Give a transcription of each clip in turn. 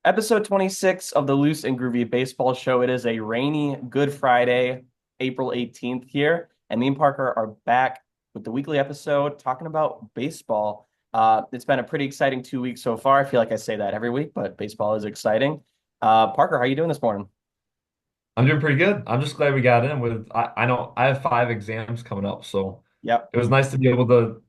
Episode 26 of the Loose and Groovy Baseball Show. It is a rainy Good Friday, April 18th here, and me and Parker are back with the weekly episode talking about baseball. It's been a pretty exciting 2 weeks so far. I feel like I say that every week, but baseball is exciting. Parker, how are you doing this morning? I'm doing pretty good. I'm just glad we got in with I know I have 5 exams coming up, so Yep. it was nice to be able to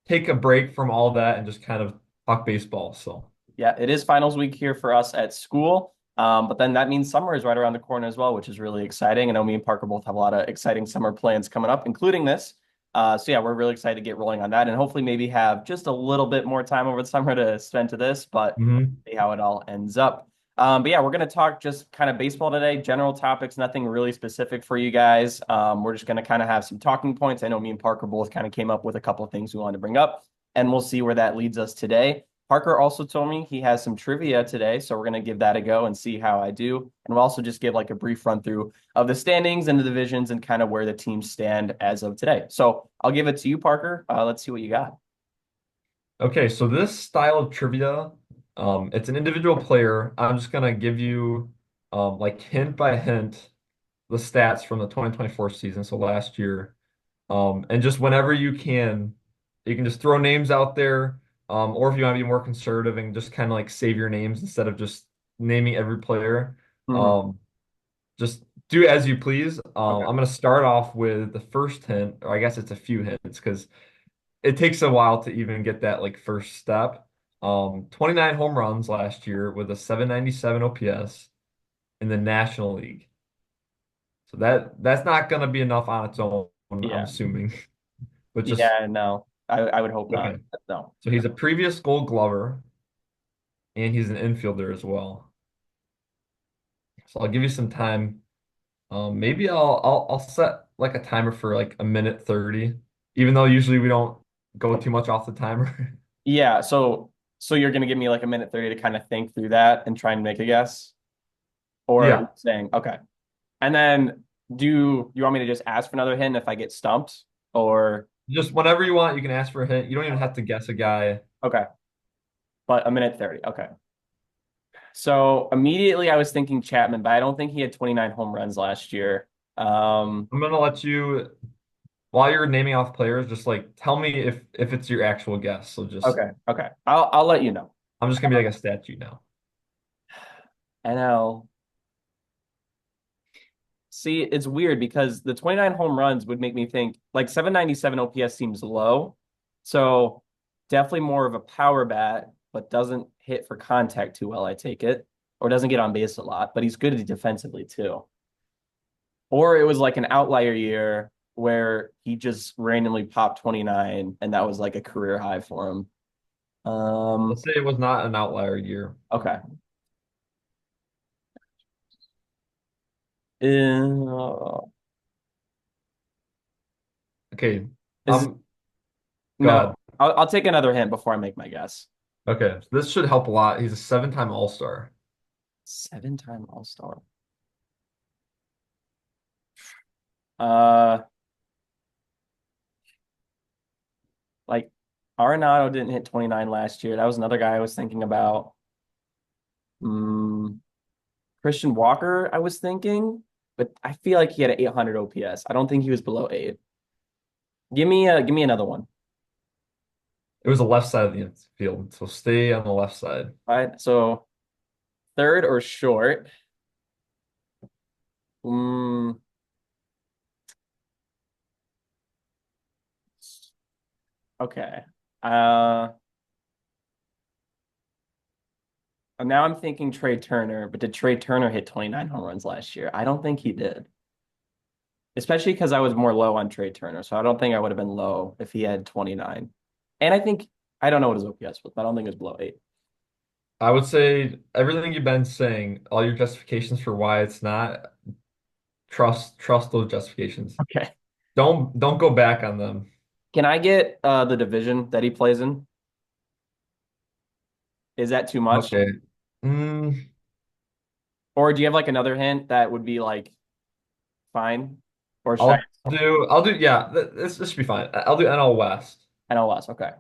take a break from all that and just kind of talk baseball. So Yeah, it is finals week here for us at school. But then that means summer is right around the corner as well, which is really exciting. I know me and Parker both have a lot of exciting summer plans coming up, including this. So yeah, we're really excited to get rolling on that and hopefully maybe have just a little bit more time over the summer to spend to this, but mhm. see how it all ends up. But yeah, we're going to talk just kind of baseball today, general topics, nothing really specific for you guys. We're just going to kind of have some talking points. I know me and Parker both kind of came up with a couple of things we wanted to bring up, and we'll see where that leads us today. Parker also told me he has some trivia today, so we're going to give that a go and see how I do. And we'll also just give like a brief run through of the standings and the divisions and kind of where the teams stand as of today. So I'll give it to you, Parker. Let's see what you got. Okay, so this style of trivia, it's an individual player. I'm just gonna give you like hint by hint the stats from the 2024 season, so last year. And just whenever you can just throw names out there. Or if you want to be more conservative and just kind of like save your names instead of just naming every player. Mhm. Um, just do as you please. Okay. I'm going to start off with the first hint, or I guess it's a few hints because it takes a while to even get that like first step. 29 home runs last year with a 797 OPS in the National League. So that's not going to be enough on its own, I'm Yeah. assuming. But just Yeah, no. I would hope not. okay. No. So he's a previous Gold Glover and he's an infielder as well. So I'll give you some time. Maybe I'll set like a timer for like a minute 30, even though usually we don't go too much off the timer. Yeah, so you're gonna give me like a minute 30 to kind of think through that and try and make a guess? Or are you Yeah, saying okay. And then do you want me to just ask for another hint if I get stumped? Or just whenever you want, you can ask for a hint. You don't even have to guess a guy. okay, but a minute 30. Okay. So immediately I was thinking Chapman, but I don't think he had 29 home runs last year. I'm gonna let you, while you're naming off players, just like tell me if it's your actual guess. So just Okay, okay. I'll let you know. I'm just gonna be like a statue now. NL. See, it's weird because the 29 home runs would make me think like 797 OPS seems low. So definitely more of a power bat, but doesn't hit for contact too well, I take it. Or doesn't get on base a lot, but he's good defensively too. Or it was like an outlier year where he just randomly popped 29 and that was like a career high for him. Let's Um, say it was not an outlier year. okay. Uh, Okay. is Go no, ahead. I'll take another hint before I make my guess. Okay, so this should help a lot. He's a seven-time All-Star. 7-time All-Star. Uh, like Arenado didn't hit 29 last year. That was another guy I was thinking about. Mm, Christian Walker, I was thinking, but I feel like he had an 800 OPS. I don't think he was below 8. Give me another one. It was the left side of the infield, so stay on the left side. All right. So third or short. Mm, okay. Uh, now I'm thinking Trey Turner, but did Trey Turner hit 29 home runs last year? I don't think he did. Especially because I was more low on Trey Turner. So I don't think I would have been low if he had 29. And I think I don't know what his OPS was, but I don't think it was below 8. I would say everything you've been saying, all your justifications for why it's not, trust those justifications. Okay. Don't go back on them. Can I get the division that he plays in? Is that too much? Okay. Mm, Or do you have like another hint that would be like fine? Or should I I'll do yeah, this should be fine. I'll do NL West. NLS? Okay. I'm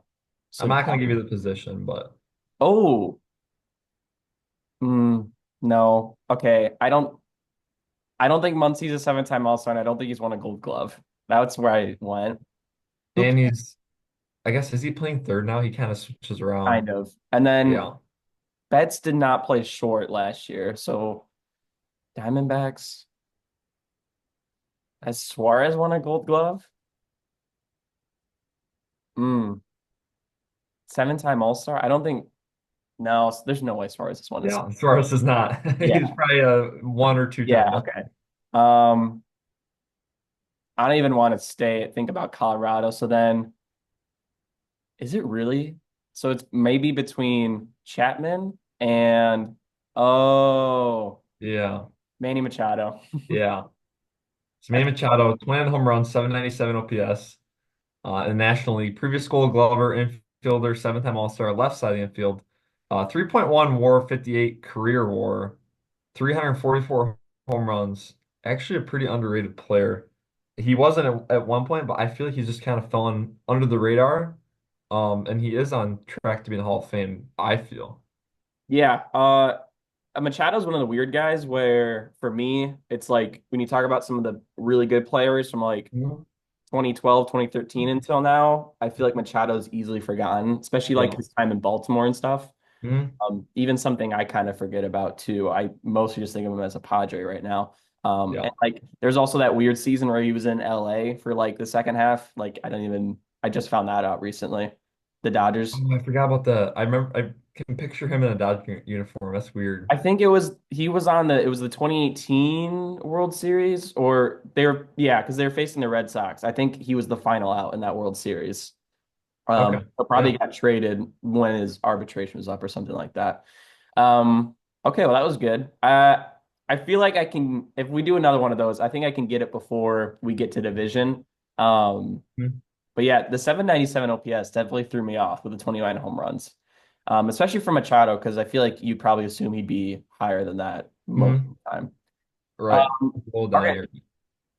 So not gonna give you the position, but oh, No. Okay. I don't think Muncy's a seven-time All-Star, and I don't think he's won a Gold Glove. That's where I went. Who And I guess, is he playing third now? He kind of switches around. kind of. And then Yeah. Betts did not play short last year. So Diamondbacks, has Suarez won a Gold Glove? Hmm. Seven-time All-Star? I don't think no, there's no way Suarez has won it. Yeah. Suarez is not. He's Yeah. probably a one or two Yeah. timer. Okay. Um, I don't even want to think about Colorado. So then is it really? So it's maybe between Chapman and oh, Yeah. Manny Machado. Yeah. That's Sammy Machado, 29 home runs, 797 OPS. In the National League. Previous Gold Glover, infielder, seven-time All-Star, left side of the infield. 3.1 WAR, 58 career WAR, 344 home runs. Actually, a pretty underrated player. He wasn't at one point, but I feel like he's just kind of fallen under the radar. And he is on track to be in the Hall of Fame, I feel. yeah. Machado's one of the weird guys where for me, it's like when you talk about some of the really good players from like Mhm. 2012, 2013 until now, I feel like Machado's easily forgotten, especially like Yeah. his time in Baltimore and stuff. Mhm. Even something I kind of forget about too. I mostly just think of him as a Padre right now. And Yeah. like there's also that weird season where he was in LA for like the second half. Like I just found that out recently. The Dodgers. Oh, I forgot about that. I remember, I can picture him in a Dodger uniform. That's weird. I think he was on it was the 2018 World Series or yeah, because they were facing the Red Sox. I think he was the final out in that World Series. Okay. So probably Yeah. got traded when his arbitration was up or something like that. Okay, well that was good. I feel like I can if we do another one of those, I think I can get it before we get to division. Um, Mhm. but yeah, the 797 OPS definitely threw me off with the 29 home runs. Especially for Machado, because I feel like you'd probably assume he'd be higher than that most of Mhm. the time. Right. Roll down Okay, here.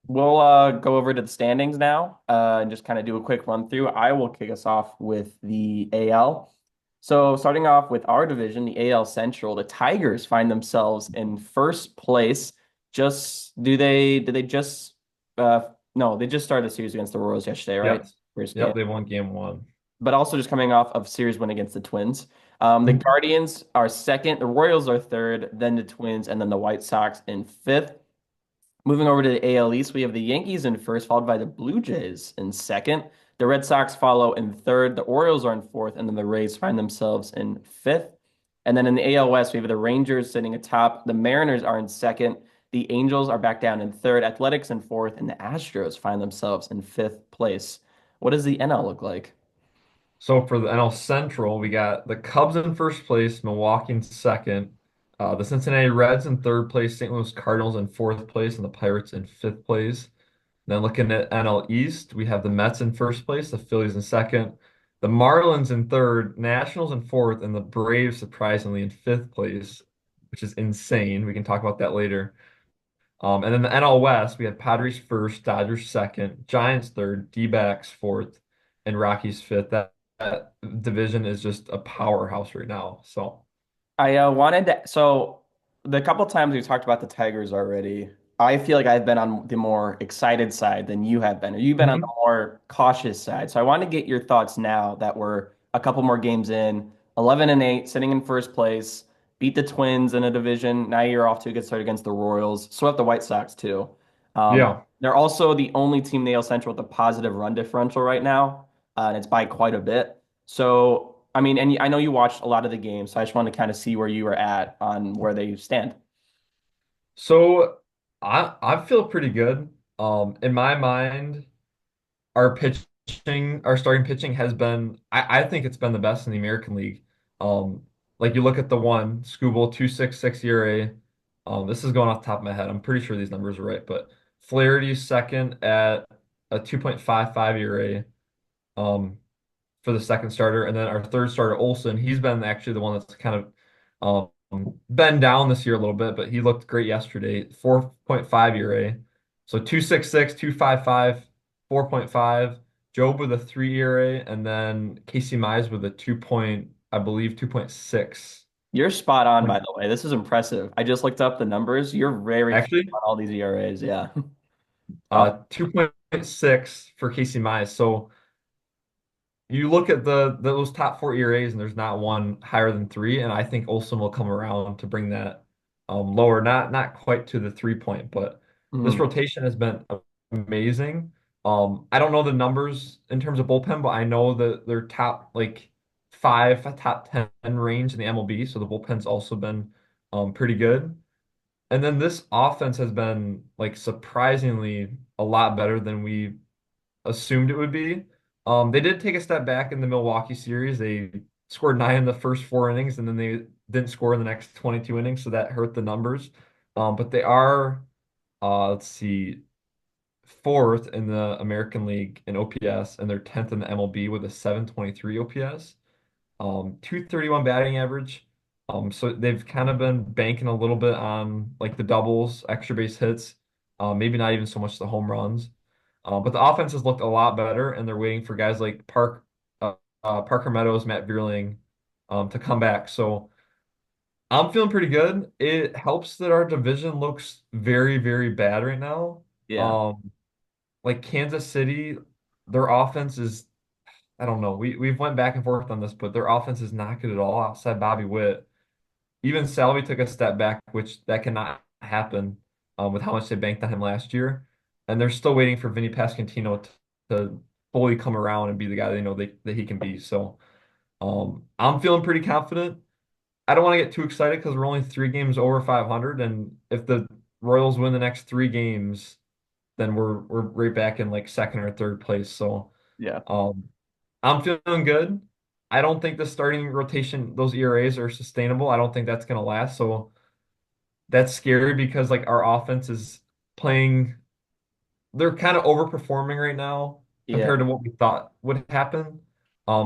we'll go over to the standings now and just kind of do a quick run through. I will kick us off with the AL. So starting off with our division, the AL Central, the Tigers find themselves in first place. Just do they did they just no, they just started the series against the Royals yesterday, right? Yes. First game. Yep, they won game one. But also just coming off of series win against the Twins. The Mhm. Guardians are second, the Royals are third, then the Twins, and then the White Sox in fifth. Moving over to the AL East, we have the Yankees in first, followed by the Blue Jays in second. The Red Sox follow in third. The Orioles are in fourth, and then the Rays find themselves in fifth. And then in the AL West, we have the Rangers sitting atop. The Mariners are in second. The Angels are back down in third. Athletics in fourth, and the Astros find themselves in fifth place. What does the NL look like? So for the NL Central, we got the Cubs in first place, Milwaukee in second, the Cincinnati Reds in third place, St. Louis Cardinals in fourth place, and the Pirates in fifth place. Then looking at NL East, we have the Mets in first place, the Phillies in second, the Marlins in third, Nationals in fourth, and the Braves surprisingly in fifth place, which is insane. We can talk about that later. And then the NL West, we had Padres first, Dodgers second, Giants third, D-backs fourth, and Rockies fifth. That division is just a powerhouse right now. So, I wanted to. So the couple times we talked about the Tigers already, I feel like I've been on the more excited side than you have been, or you've been on the Mhm. more cautious side. So I want to get your thoughts now that we're a couple more games in, 11 and 8, sitting in first place, beat the Twins in a division. Now you're off to a good start against the Royals. Swept the White Sox too. Yeah. They're also the only team in the AL Central with a positive run differential right now, and it's by quite a bit. So, I mean, and I know you watched a lot of the games, so I just want to kind of see where you were at on where they stand. So I feel pretty good. In my mind, our starting pitching has been, I think it's been the best in the American League. Um, like you look at the one, Skubal 2.66 ERA. This is going off the top of my head. I'm pretty sure these numbers are right, but Flaherty second at a 2.55 ERA. For the second starter, and then our third starter, Olson, he's been actually the one that's kind of been down this year a little bit, but he looked great yesterday. 4.5 ERA. So 2.66, 2.55, 4.5. Job with a 3 ERA, and then Casey Mize with a 2 point, I believe 2.6. You're spot on, Like, by the way. This is impressive. I just looked up the numbers. You're very close actually, on all these ERAs. Yeah. Uh, 2.6 for Casey Mize. So you look at those top four ERAs, and there's not one higher than three. And I think Olsen will come around to bring that lower, not quite to the 3 point, but this mhm. rotation has been amazing. I don't know the numbers in terms of bullpen, but I know that they're top like five, top 10 range in the MLB. So the bullpen's also been pretty good. And then this offense has been like surprisingly a lot better than we assumed it would be. They did take a step back in the Milwaukee series. They scored nine in the first four innings, and then they didn't score in the next 22 innings, so that hurt the numbers. But they are, let's see, fourth in the American League in OPS, and they're 10th in the MLB with a 723 OPS, 231 batting average. So they've kind of been banking a little bit on like the doubles, extra base hits, maybe not even so much the home runs. But the offense has looked a lot better, and they're waiting for guys like Parker Meadows, Matt Vierling, to come back. So I'm feeling pretty good. It helps that our division looks very, very bad right now. Yeah. Um, like Kansas City, their offense is, I don't know. We've went back and forth on this, but their offense is not good at all outside Bobby Witt. Even Salvi took a step back, which that cannot happen with how much they banked on him last year. And they're still waiting for Vinny Pasquantino to fully come around and be the guy they know that he can be. So I'm feeling pretty confident. I don't want to get too excited because we're only 3 games over 500, and if the Royals win the next 3 games, then we're right back in like second or third place. So Yeah. um, I'm feeling good. I don't think the starting rotation, those ERAs are sustainable. I don't think that's going to last. So that's scary because like our offense is playing, they're kind of overperforming right now Yeah. compared to what we thought would happen.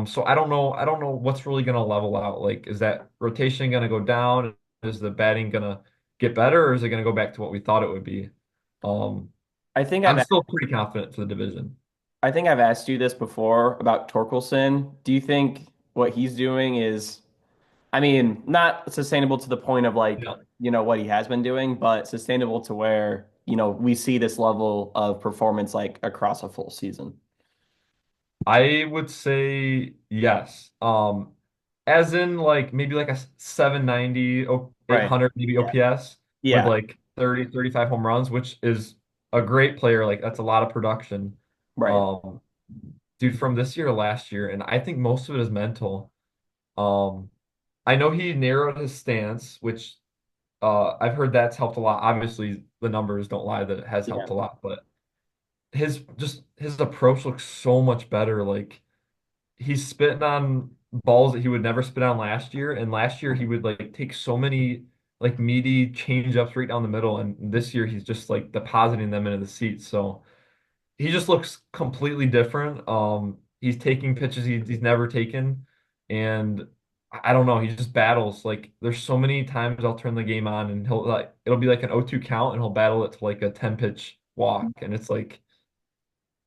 So I don't know what's really going to level out. Like, is that rotation going to go down? Is the batting going to get better, or is it going to go back to what we thought it would be? Um, I think I'm still pretty confident for the division. I think I've asked you this before about Torkelson. Do you think what he's doing is, I mean, not sustainable to the point of like, Yeah. what he has been doing, but sustainable to where, we see this level of performance like across a full season? I would say yes. As in like maybe like a 790, Right. 800 maybe Yeah. OPS with Yeah. like 30, 35 home runs, which is a great player. Like that's a lot of production. Right. Um, dude, from this year to last year, and I think most of it is mental. Um, I know he narrowed his stance, which I've heard that's helped a lot. Obviously, the numbers don't lie that it has Yeah. helped a lot, but his approach looks so much better. Like he's spitting on balls that he would never spit on last year. And last year he would like take so many like meaty change ups right down the middle. And this year he's just like depositing them into the seats. So he just looks completely different. He's taking pitches he's never taken. And I don't know, he just battles. Like there's so many times I'll turn the game on and he'll like it'll be like an 0-2 count and he'll battle it to like a 10 pitch walk. And it's like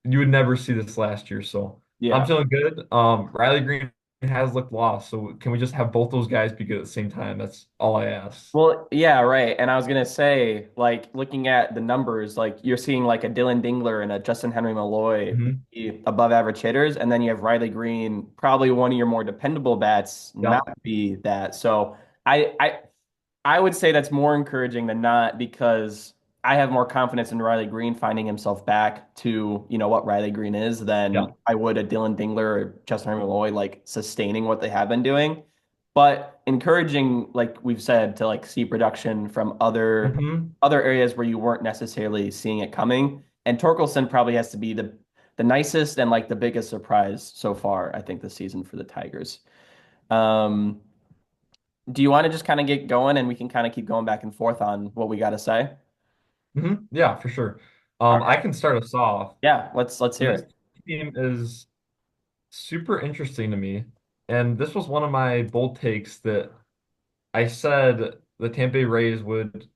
you would never see this last year. So I'm Yeah. feeling good. Riley Greene has looked lost. So can we just have both those guys be good at the same time? That's all I ask. Well, yeah, right. And I was gonna say, like, looking at the numbers, like you're seeing like a Dylan Dingler and a Justin Henry Malloy Hmm. be above average hitters, and then you have Riley Greene, probably one of your more dependable bats, not Yep. be that. So I I I would say that's more encouraging than not because I have more confidence in Riley Greene finding himself back to, what Riley Greene is than Yeah. I would a Dylan Dingler or Justin Henry Malloy like sustaining what they have been doing. But encouraging, like we've said, to like see production from other Hmm. other areas where you weren't necessarily seeing it coming. And Torkelson probably has to be the nicest and like the biggest surprise so far, I think, this season for the Tigers. Um, do you want to just kind of get going and we can kind of keep going back and forth on what we got to say? Yeah, for sure. All I right. can start us off. Yeah, let's hear This it. team is super interesting to me. And this was one of my bold takes that I said the Tampa Bay Rays would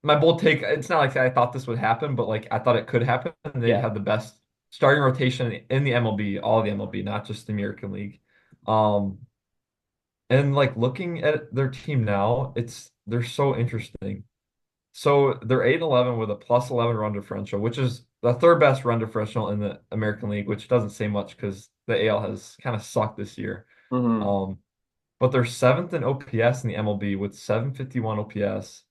my bold take, it's not like I thought this would happen, but like I thought it could happen. And they'd Yeah. have the best starting rotation in the MLB, all the MLB, not just the American League. Um, And like looking at their team now, they're so interesting. So they're 8-11 with a plus 11 run differential, which is the third best run differential in the American League, which doesn't say much because the AL has kind of sucked this year. Hmm. Um, but they're seventh in OPS in the MLB with 751 OPS,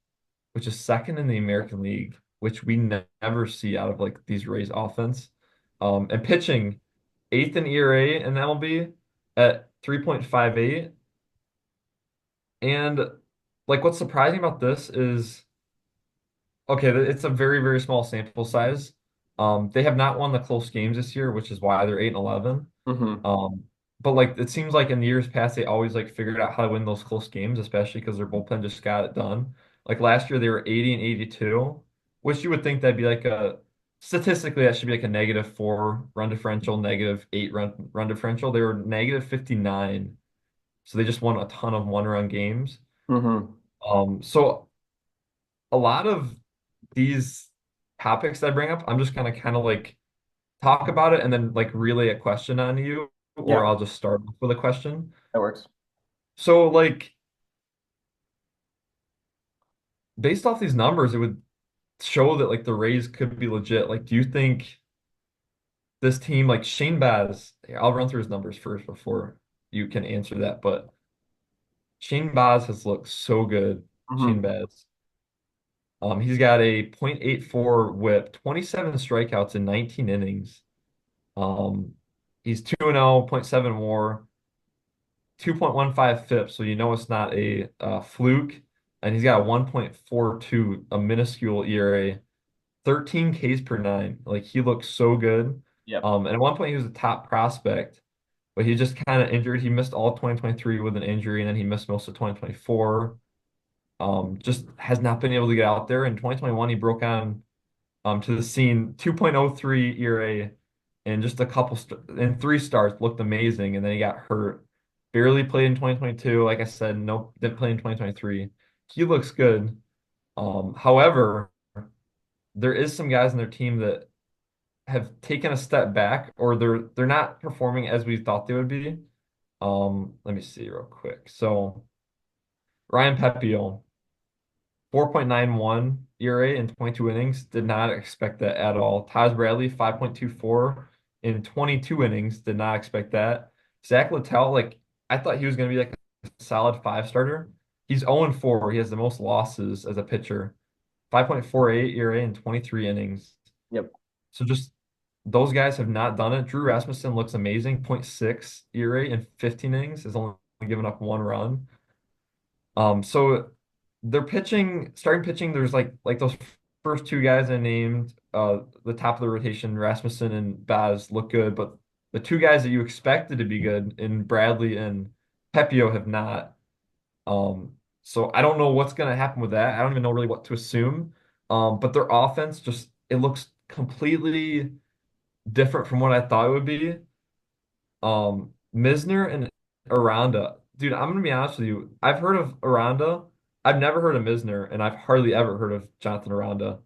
which is second in the American League, which we never see out of like these Rays offense. And pitching eighth in ERA in the MLB at 3.58. And like what's surprising about this is okay, it's a very, very small sample size. They have not won the close games this year, which is why they're 8-11. Hmm. Um, but like it seems like in the years past they always like figured out how to win those close games, especially because their bullpen just got it done. Like last year they were 80 and 82, which you would think that'd be like a statistically that should be like a -4 run differential, -8 run differential. They were -59, so they just won a ton of one-run games. Hmm. So a lot of these topics that I bring up, I'm just gonna kind of like talk about it and then like relay a question on you, or Yeah, I'll just start off with a question. that works. So like based off these numbers, it would show that like the Rays could be legit. Like, do you think this team, like Shane Baz, here, I'll run through his numbers first before you can answer that, but Shane Baz has looked so good. Shane Hmm. Baz. He's got a .84 whip, 27 strikeouts in 19 innings. Um, he's 2-0, point 0.7 WAR, 2.15 FIP, so you know it's not a fluke. And he's got a 1.42, a minuscule ERA, 13 Ks per nine. Like he looks so good. Yep. And at one point he was a top prospect, but he just kind of injured. He missed all of 2023 with an injury, and then he missed most of 2024. Just has not been able to get out there. In 2021, he broke on to the scene, 2.03 ERA and just a couple in three starts looked amazing, and then he got hurt. Barely played in 2022. Like I said, no, didn't play in 2023. He looks good. However, there is some guys in their team that have taken a step back, or they're not performing as we thought they would be. Let me see real quick. So Ryan Pepio, 4.91 ERA in 22 innings. Did not expect that at all. Taj Bradley, 5.24 in 22 innings. Did not expect that. Zach Littell, like, I thought he was going to be like a solid five starter. He's 0-4. He has the most losses as a pitcher. 5.48 ERA in 23 innings. Yep. So just those guys have not done it. Drew Rasmussen looks amazing. Zero point 0.6 ERA in 15 innings. Has only given up one run. So they're pitching, starting pitching. There's like those first two guys I named, the top of the rotation, Rasmussen and Baz look good, but the two guys that you expected to be good in Bradley and Pepio have not. So I don't know what's gonna happen with that. I don't even know really what to assume. But their offense just it looks completely different from what I thought it would be. Misner and Aranda. Dude, I'm gonna be honest with you. I've heard of Aranda. I've never heard of Misner, and I've hardly ever heard of Jonathan Aranda.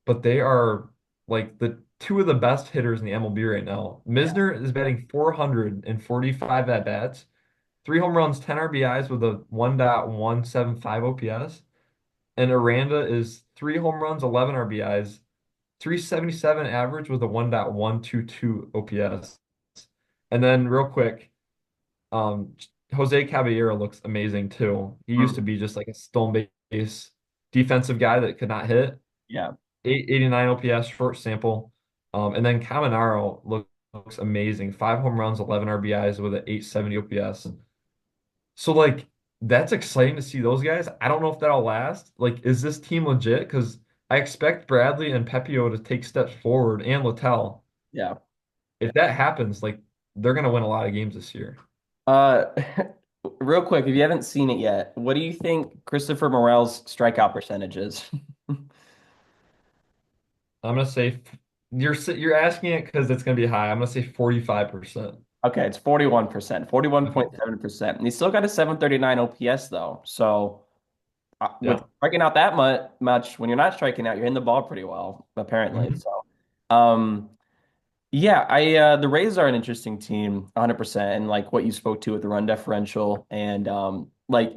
But they are like the two of the best hitters in the MLB right now. Yeah. Misner is batting 445 at bats, three home runs, 10 RBIs with a 1.175 OPS. And Aranda is three home runs, 11 RBIs, 377 average with a 1.122 OPS. And then real quick, Jose Caballero looks amazing too. He used to Mm. be just like a stone base defensive guy that could not hit. Yeah. 889 OPS, short sample. And then Caminaro looks amazing. Five home runs, 11 RBIs with an 870 OPS. So like that's exciting to see those guys. I don't know if that'll last. Like, is this team legit? Because I expect Bradley and Pepio to take steps forward and Littell. Yeah. If that happens, like they're gonna win a lot of games this year. Uh, real quick, if you haven't seen it yet, what do you think Christopher Morel's strikeout percentage is? I'm gonna say you're asking it because it's gonna be high. I'm gonna say 45%. Okay, it's 41%, Okay. 41.7%. And he's still got a 739 OPS though. So with Yeah. striking out that much, when you're not striking out, you're hitting the ball pretty well, apparently. Hmm. So, um, Yeah, the Rays are an interesting team, 100%, and like what you spoke to with the run differential and like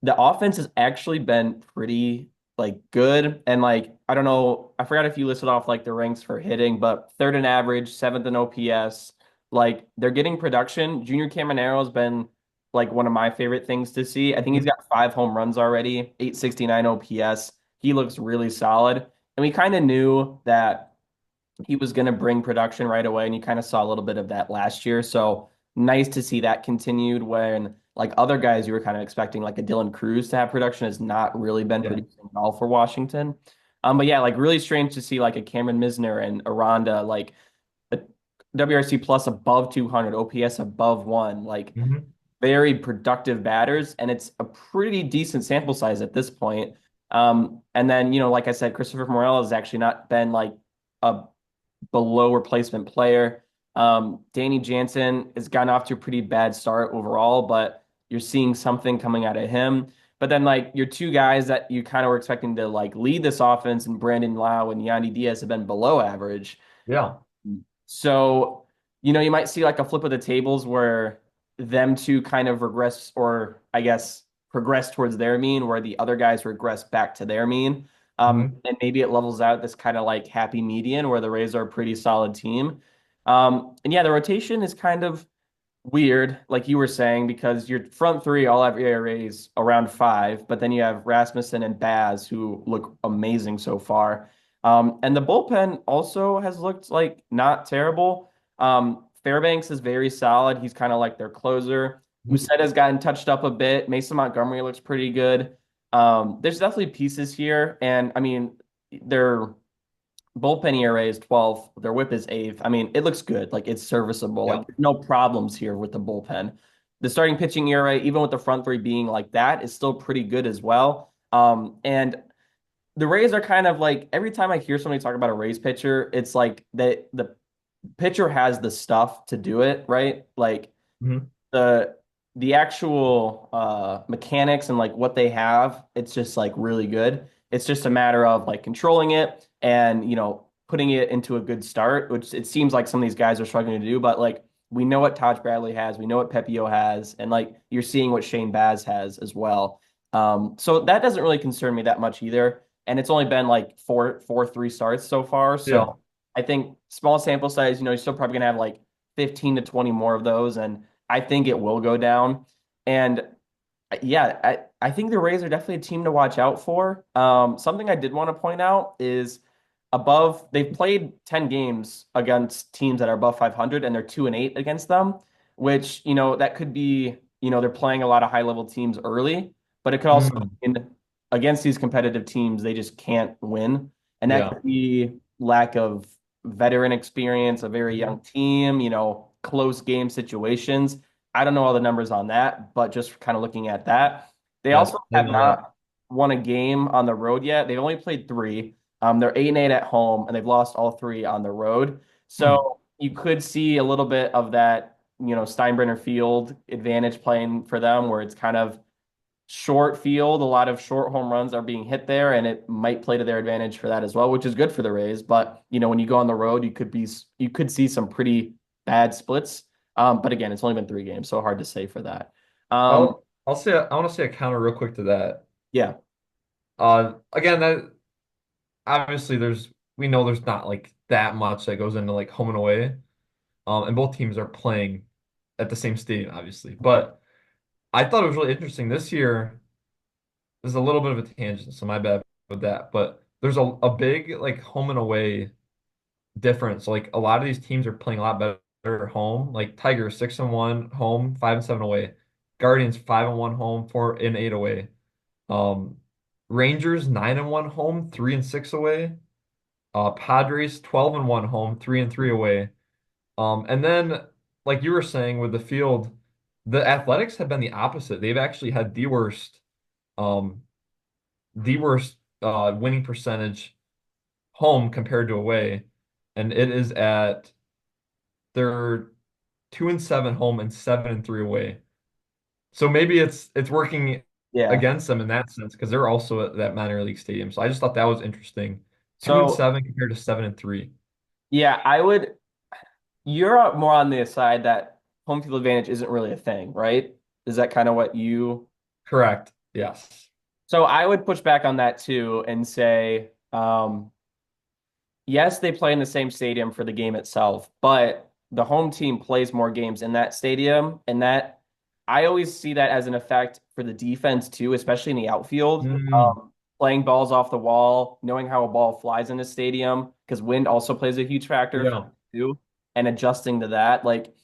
the offense has actually been pretty like good and like I don't know, I forgot if you listed off like the ranks for hitting, but third in average, seventh in OPS, like they're getting production. Junior Camaro's been like one of my favorite things to see. I think he's Mhm. got 5 home runs already, 869 OPS. He looks really solid. And we kind of knew that he was going to bring production right away, and you kind of saw a little bit of that last year. So nice to see that continued when like other guys you were kind of expecting like a Dylan Cruz to have production has not really been Yeah. producing at all for Washington. But yeah, like really strange to see like a Cameron Misner and Aranda like a WRC plus above 200, OPS above one, like Hmm. very productive batters, and it's a pretty decent sample size at this point. And then, like I said, Christopher Morel has actually not been like a below replacement player. Danny Jansen has gotten off to a pretty bad start overall, but you're seeing something coming out of him. But then, like, your two guys that you kind of were expecting to like lead this offense, and Brandon Lau and Yandy Diaz have been below average. Yeah. So, you might see like a flip of the tables where them two kind of regress, or I guess progress towards their mean, where the other guys regress back to their mean. Hmm. And maybe it levels out this kind of like happy median where the Rays are a pretty solid team. And yeah, the rotation is kind of weird, like you were saying, because your front three all have ERAs around 5, but then you have Rasmussen and Baz who look amazing so far. And the bullpen also has looked like not terrible. Fairbanks is very solid. He's kind of like their closer. Muset has gotten touched up a bit. Mason Montgomery looks pretty good. There's definitely pieces here, and I mean, they're bullpen ERA is 12th. Their whip is 8th. I mean, it looks good. Like it's serviceable. Like Yeah. there's no problems here with the bullpen. The starting pitching ERA, even with the front three being like that, is still pretty good as well. And the Rays are kind of like every time I hear somebody talk about a Rays pitcher, it's like the pitcher has the stuff to do it, right? Like Hmm. the the actual mechanics and like what they have, it's just like really good. It's just a matter of like controlling it and putting it into a good start, which it seems like some of these guys are struggling to do. But like we know what Taj Bradley has, we know what Pepio has, and like you're seeing what Shane Baz has as well. So that doesn't really concern me that much either. And it's only been like three starts so far. Yeah. So I think small sample size, you're still probably gonna have like 15 to 20 more of those. And I think it will go down. And yeah, I think the Rays are definitely a team to watch out for. Something I did want to point out is they've played 10 games against teams that are above 500 and they're 2-8 against them, which, that could be, they're playing a lot of high level teams early, but it could also Mm. mean against these competitive teams, they just can't win. And that Yeah. could be lack of veteran experience, a very Mhm. young team, close game situations. I don't know all the numbers on that, but just kind of looking at that, they Yeah. also Didn't have know that. not won a game on the road yet. They've only played three. They're 8-8 at home, and they've lost all three on the road. Hmm. So you could see a little bit of that, Steinbrenner Field advantage playing for them, where it's kind of short field. A lot of short home runs are being hit there, and it might play to their advantage for that as well, which is good for the Rays. But when you go on the road, you could see some pretty bad splits. But again, it's only been 3 games, so hard to say for that. Um, I'll say I want to say a counter real quick to that. yeah, Again, that obviously we know there's not like that much that goes into like home and away. And both teams are playing at the same stadium, obviously. But I thought it was really interesting this year. There's a little bit of a tangent, so my bad with that. But there's a big like home and away difference. Like a lot of these teams are playing a lot better at home. Like Tigers 6-1 home, 5-7 away. Guardians 5-1 home, 4-8 away. Um, Rangers 9-1 home, 3-6 away. Padres 12-1 home, 3-3 away. And then, like you were saying with the field, the Athletics have been the opposite. They've actually had um, the worst winning percentage home compared to away, and it is at they're 2-7 home and 7-3 away. So maybe it's working yeah. against them in that sense because they're also at that minor league stadium. So I just thought that was interesting. Two and So seven compared to 7-3. yeah, I would. you're more on the side that home field advantage isn't really a thing, right? Is that kind of what you? Correct. Yes. So I would push back on that too and say, yes, they play in the same stadium for the game itself, but the home team plays more games in that stadium, and that I always see that as an effect for the defense too, especially in the outfield. Mm, Playing balls off the wall, knowing how a ball flies in a stadium, because wind also plays a huge factor for yeah. too, and adjusting to that. Like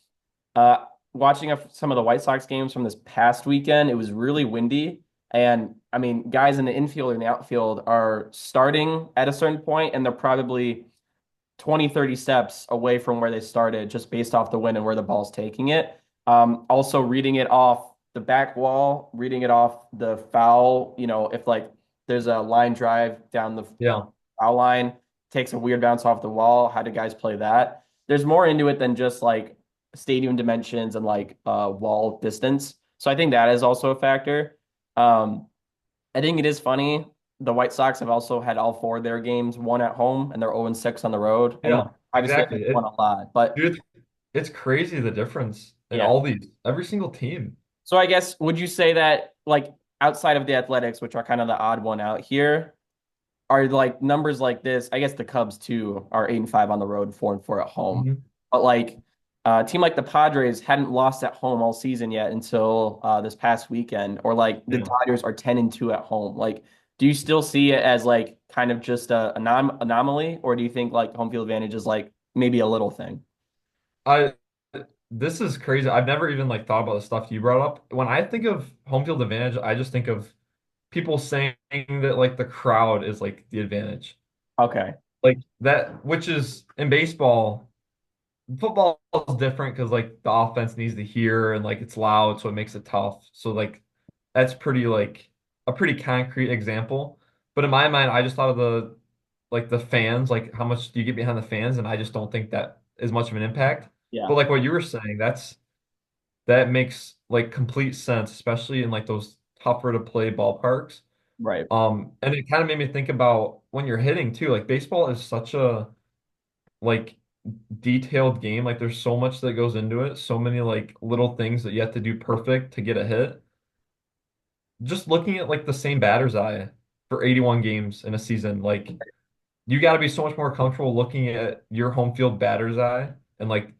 uh, watching some of the White Sox games from this past weekend, it was really windy. And I mean, guys in the infield and the outfield are starting at a certain point, and they're probably 20, 30 steps away from where they started just based off the wind and where the ball's taking it. Also, reading it off the back wall, reading it off the foul, if like there's a line drive down the Yeah. foul line, takes a weird bounce off the wall. How do guys play that? There's more into it than just like stadium dimensions and like wall distance. So I think that is also a factor. Um, I think it is funny. The White Sox have also had all four of their games won at home, and they're 0-6 on the road. And like, Yeah. obviously, they've Exactly. won a lot. But Dude, it's crazy the difference in yeah. all these, every single team. So I guess would you say that like outside of the Athletics, which are kind of the odd one out here, are like numbers like this? I guess the Cubs too are 8-5 on the road, 4-4 at home. Mhm. But like a team like the Padres hadn't lost at home all season yet until this past weekend, or like the Yeah. Dodgers are 10-2 at home. Like, do you still see it as like kind of just a anomaly, or do you think like home field advantage is like maybe a little thing? I This is crazy. I've never even like thought about the stuff you brought up. When I think of home field advantage, I just think of people saying that like the crowd is like the advantage. Okay. Like that, which is in baseball, football is different because like the offense needs to hear and like it's loud, so it makes it tough. So like that's pretty like a pretty concrete example. But in my mind, I just thought of the fans, like how much do you get behind the fans, and I just don't think that is much of an impact. Yeah. But like what you were saying, that makes like complete sense, especially in like those tougher to play ballparks. Right. And it kind of made me think about when you're hitting too. Like baseball is such a like detailed game. Like there's so much that goes into it, so many like little things that you have to do perfect to get a hit. Just looking at like the same batter's eye for 81 games in a season, like you got to be so much more comfortable looking at your home field batter's eye and like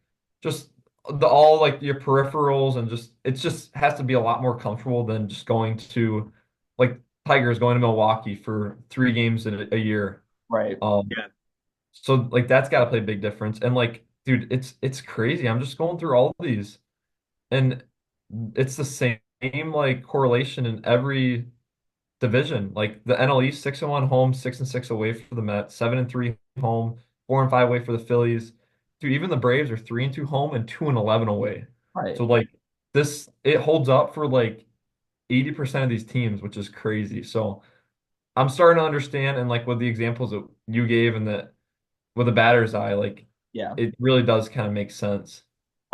just the all like your peripherals and just it just has to be a lot more comfortable than just going to like Tigers going to Milwaukee for 3 games in a year. Right. Um, Yeah. so like that's got to play a big difference. And like, dude, it's crazy. I'm just going through all of these, and it's the same like correlation in every division. Like the NL East, 6-1 home, 6-6 away for the Mets, 7-3 home, 4-5 away for the Phillies. Dude, even the Braves are 3-2 home and 2-11 away. Right. So like this, it holds up for like 80% of these teams, which is crazy. So I'm starting to understand, and like with the examples that you gave and that with a batter's eye, like Yeah. it really does kind of make sense.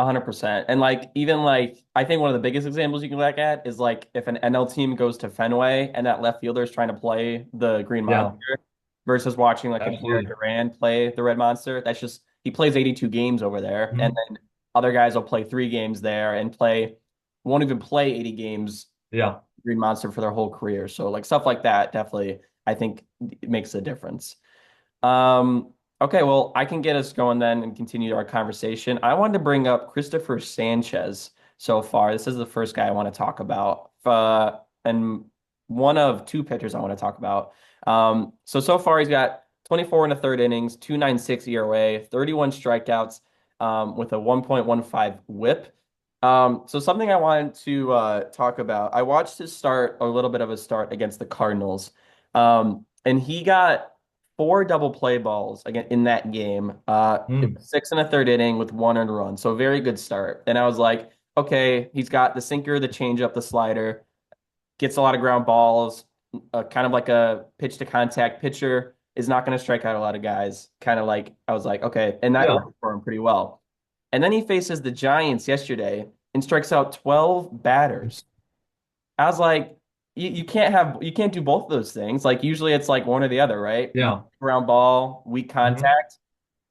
100%. And like even like I think one of the biggest examples you can look at is like if an NL team goes to Fenway and that left fielder is trying to play the Green Yeah, Monster versus watching like a Jared absolutely. Duran play the Red Monster. That's just he plays 82 games over there, and Mhm. then other guys will play 3 games there and play won't even play 80 games Yeah. Green Monster for their whole career. So like stuff like that definitely I think it makes a difference. Okay, well, I can get us going then and continue our conversation. I wanted to bring up Christopher Sanchez so far. This is the first guy I want to talk about. And one of two pitchers I want to talk about. So far he's got 24 and a third innings, 2.96 ERA, 31 strikeouts, with a 1.15 whip. So something I wanted to talk about. I watched his start, a little bit of a start against the Cardinals. And he got four double play balls again in that game. It Mm. was 6 and a third inning with one earned run. So very good start. And I was like, okay, he's got the sinker, the changeup, the slider, gets a lot of ground balls, kind of like a pitch to contact pitcher, is not going to strike out a lot of guys. Kind of like I was like, okay, and that Yeah. worked for him pretty well. And then he faces the Giants yesterday and strikes out 12 batters. I was like, you can't do both of those things. Like usually it's like one or the other, right? Yeah. Ground ball, weak Mhm. contact.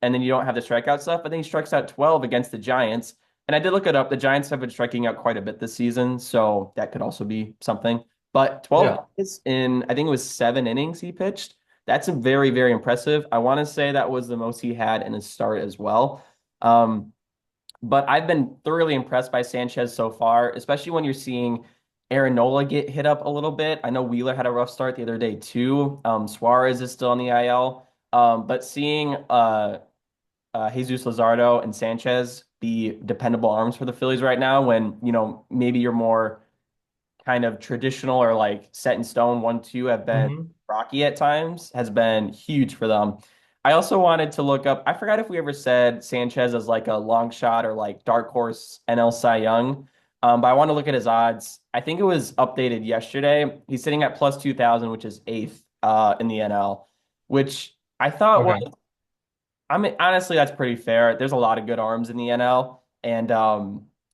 and then you don't have the strikeout stuff. But then he strikes out 12 against the Giants. And I did look it up. The Giants have been striking out quite a bit this season, so that could also be something. But 12 Yeah. hits in, I think it was 7 innings he pitched. That's very, very impressive. I want to say that was the most he had in his start as well. Um, but I've been thoroughly impressed by Sanchez so far, especially when you're seeing Aaron Nola get hit up a little bit. I know Wheeler had a rough start the other day too. Suarez is still on the IL. But seeing Jesus Luzardo and Sanchez be dependable arms for the Phillies right now, when maybe you're more kind of traditional or like set in stone 1-2 have been Hmm. rocky at times has been huge for them. I also wanted to look up, I forgot if we ever said Sanchez as like a long shot or like dark horse NL Cy Young. But I want to look at his odds. I think it was updated yesterday. He's sitting at plus 2,000, which is eighth in the NL, which I thought was, Okay. I mean, honestly, that's pretty fair. There's a lot of good arms in the NL, and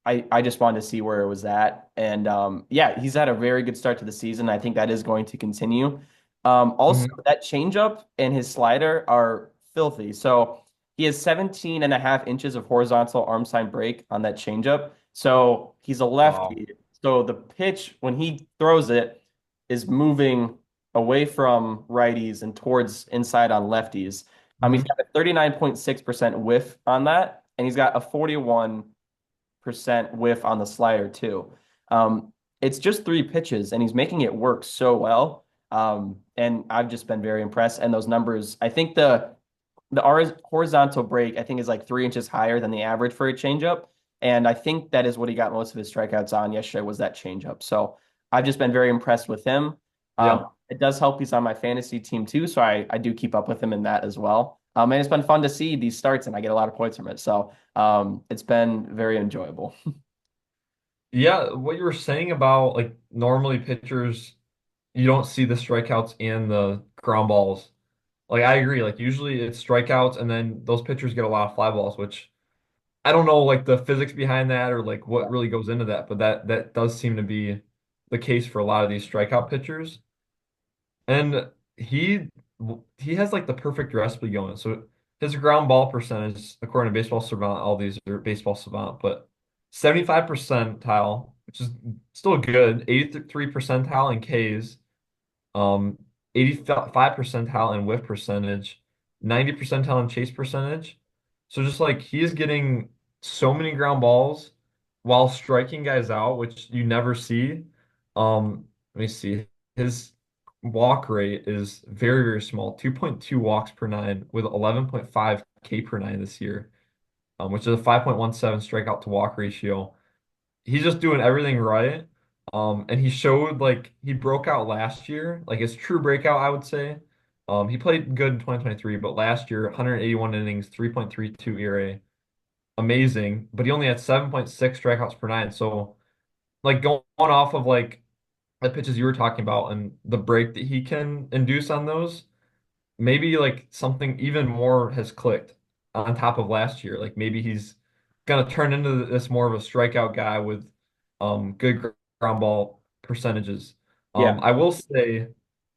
I just wanted to see where it was at. And yeah, he's had a very good start to the season. I think that is going to continue. Also, Hmm. that changeup and his slider are filthy. So he has 17 and a half inches of horizontal arm sign break on that changeup. So he's a Wow. lefty. So the pitch, when he throws it, is moving away from righties and towards inside on lefties. He's Hmm. got a 39.6% whiff on that, and he's got a 41% whiff on the slider too. It's just 3 pitches, and he's making it work so well. And I've just been very impressed. And those numbers, I think the horizontal break, I think, is like 3 inches higher than the average for a changeup. And I think that is what he got most of his strikeouts on yesterday was that changeup. So I've just been very impressed with him. Yeah. It does help he's on my fantasy team too, so I do keep up with him in that as well. And it's been fun to see these starts, and I get a lot of points from it. So it's been very enjoyable. Yeah, what you were saying about like normally pitchers, you don't see the strikeouts and the ground balls. Like I agree. Like usually it's strikeouts and then those pitchers get a lot of fly balls, which I don't know like the physics behind that or like what really goes into that, but that does seem to be the case for a lot of these strikeout pitchers. And he he has like the perfect recipe going. So his ground ball percentage, according to Baseball Savant, all these are Baseball Savant, but 75 percentile, which is still good, 83 percentile in Ks, 85 percentile in whiff percentage, 90 percentile in chase percentage. So just like he is getting so many ground balls while striking guys out, which you never see. Let me see. His walk rate is very, very small, 2.2 walks per nine with 11.5 K per nine this year, which is a 5.17 strikeout to walk ratio. He's just doing everything right. And he showed like he broke out last year, like his true breakout, I would say. He played good in 2023, but last year, 181 innings, 3.32 ERA, amazing. But he only had 7.6 strikeouts per nine. So, like going off of like the pitches you were talking about and the break that he can induce on those, maybe like something even more has clicked on top of last year. Like maybe he's gonna turn into this more of a strikeout guy with good ground ball percentages. Yeah. I will say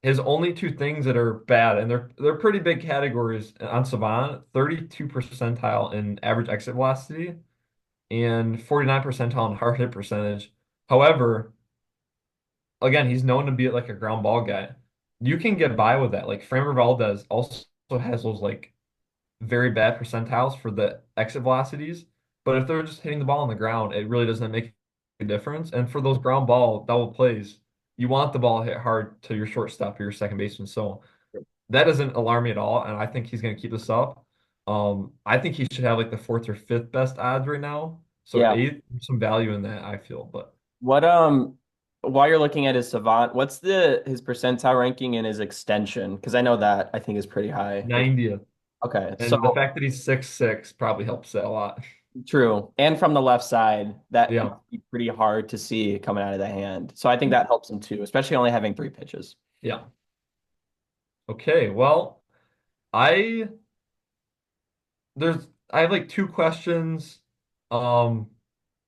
his only two things that are bad, and they're pretty big categories on Savant, 32 percentile in average exit velocity and 49 percentile in hard hit percentage. However, again, he's known to be like a ground ball guy. You can get by with that. Like Framber Valdez also has those like very bad percentiles for the exit velocities, but if they're just hitting the ball on the ground, it really doesn't make a difference. And for those ground ball double plays, you want the ball hit hard to your shortstop or your second baseman. So that doesn't alarm me at all, and I think he's going to keep this up. I think he should have like the fourth or fifth best odds right now. So Yeah. eighth, some value in that, I feel, but What while you're looking at his savant, what's the his percentile ranking and his extension? Because I know that I think is pretty high. 90th. Okay, so And the fact that he's 6'6" probably helps that a lot. true. And from the left side, that Yeah. must be pretty hard to see coming out of the hand. So I think that helps him too, especially only having 3 pitches. Yeah. Okay. Well, I I have like two questions. Um,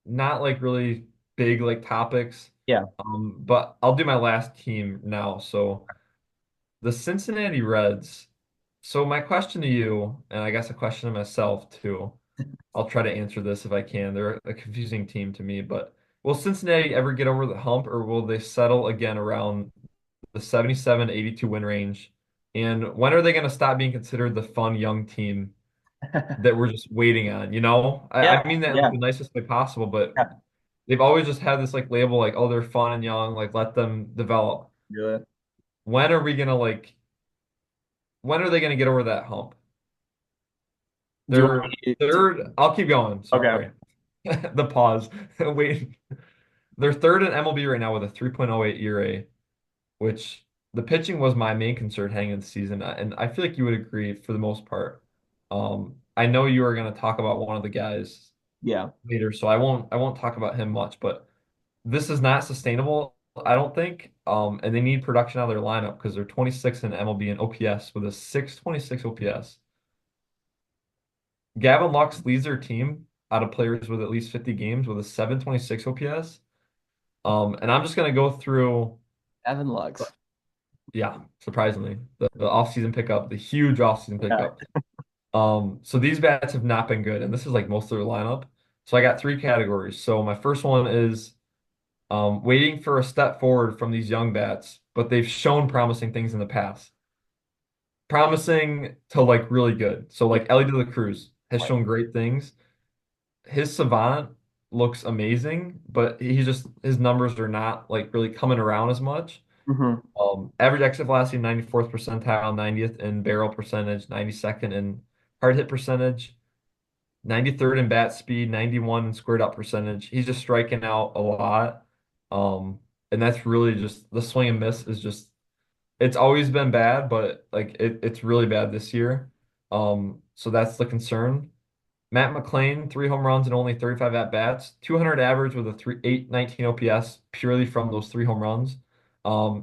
not like really big like topics. Yeah. But I'll do my last team now. So the Cincinnati Reds. So my question to you, and I guess a question to myself too. I'll try to answer this if I can. They're a confusing team to me, but will Cincinnati ever get over the hump, or will they settle again around the 77, 82 win range? And when are they going to stop being considered the fun young team that we're just waiting on? Yeah, I mean that in like yeah, the nicest way possible, but yeah. they've always just had this like label, like, oh, they're fun and young, like let them develop. Good. When are we gonna when are they gonna get over that hump? Do you want They're me to? third. I'll keep going. Okay. Sorry. The pause. Wait. They're third in MLB right now with a 3.08 ERA, which the pitching was my main concern heading into the season, and I feel like you would agree for the most part. I know you are going to talk about one of the guys Yeah. later, so I won't talk about him much, but this is not sustainable, I don't think. And they need production out of their lineup because they're 26 in MLB and OPS with a 626 OPS. Gavin Lux leads their team out of players with at least 50 games with a 726 OPS. And I'm just gonna go through, Evan Lux. yeah, surprisingly, the offseason pickup, the huge offseason Yeah. pickup. So these bats have not been good, and this is like most of their lineup. So I got three categories. So my first one is waiting for a step forward from these young bats, but they've shown promising things in the past. Promising to like really good. So Yeah. like Ellie De La Cruz has Right. shown great things. His Savant looks amazing, but his numbers are not like really coming around as much. Hmm. Average exit velocity 94th percentile, 90th in barrel percentage, 92nd in hard hit percentage, 93rd in bat speed, 91 in squared out percentage. He's just striking out a lot. And that's really just the swing and miss is just it's always been bad, but like it's really bad this year. So that's the concern. Matt McClain, 3 home runs and only 35 at bats, 200 average with a 819 OPS purely from those 3 home runs.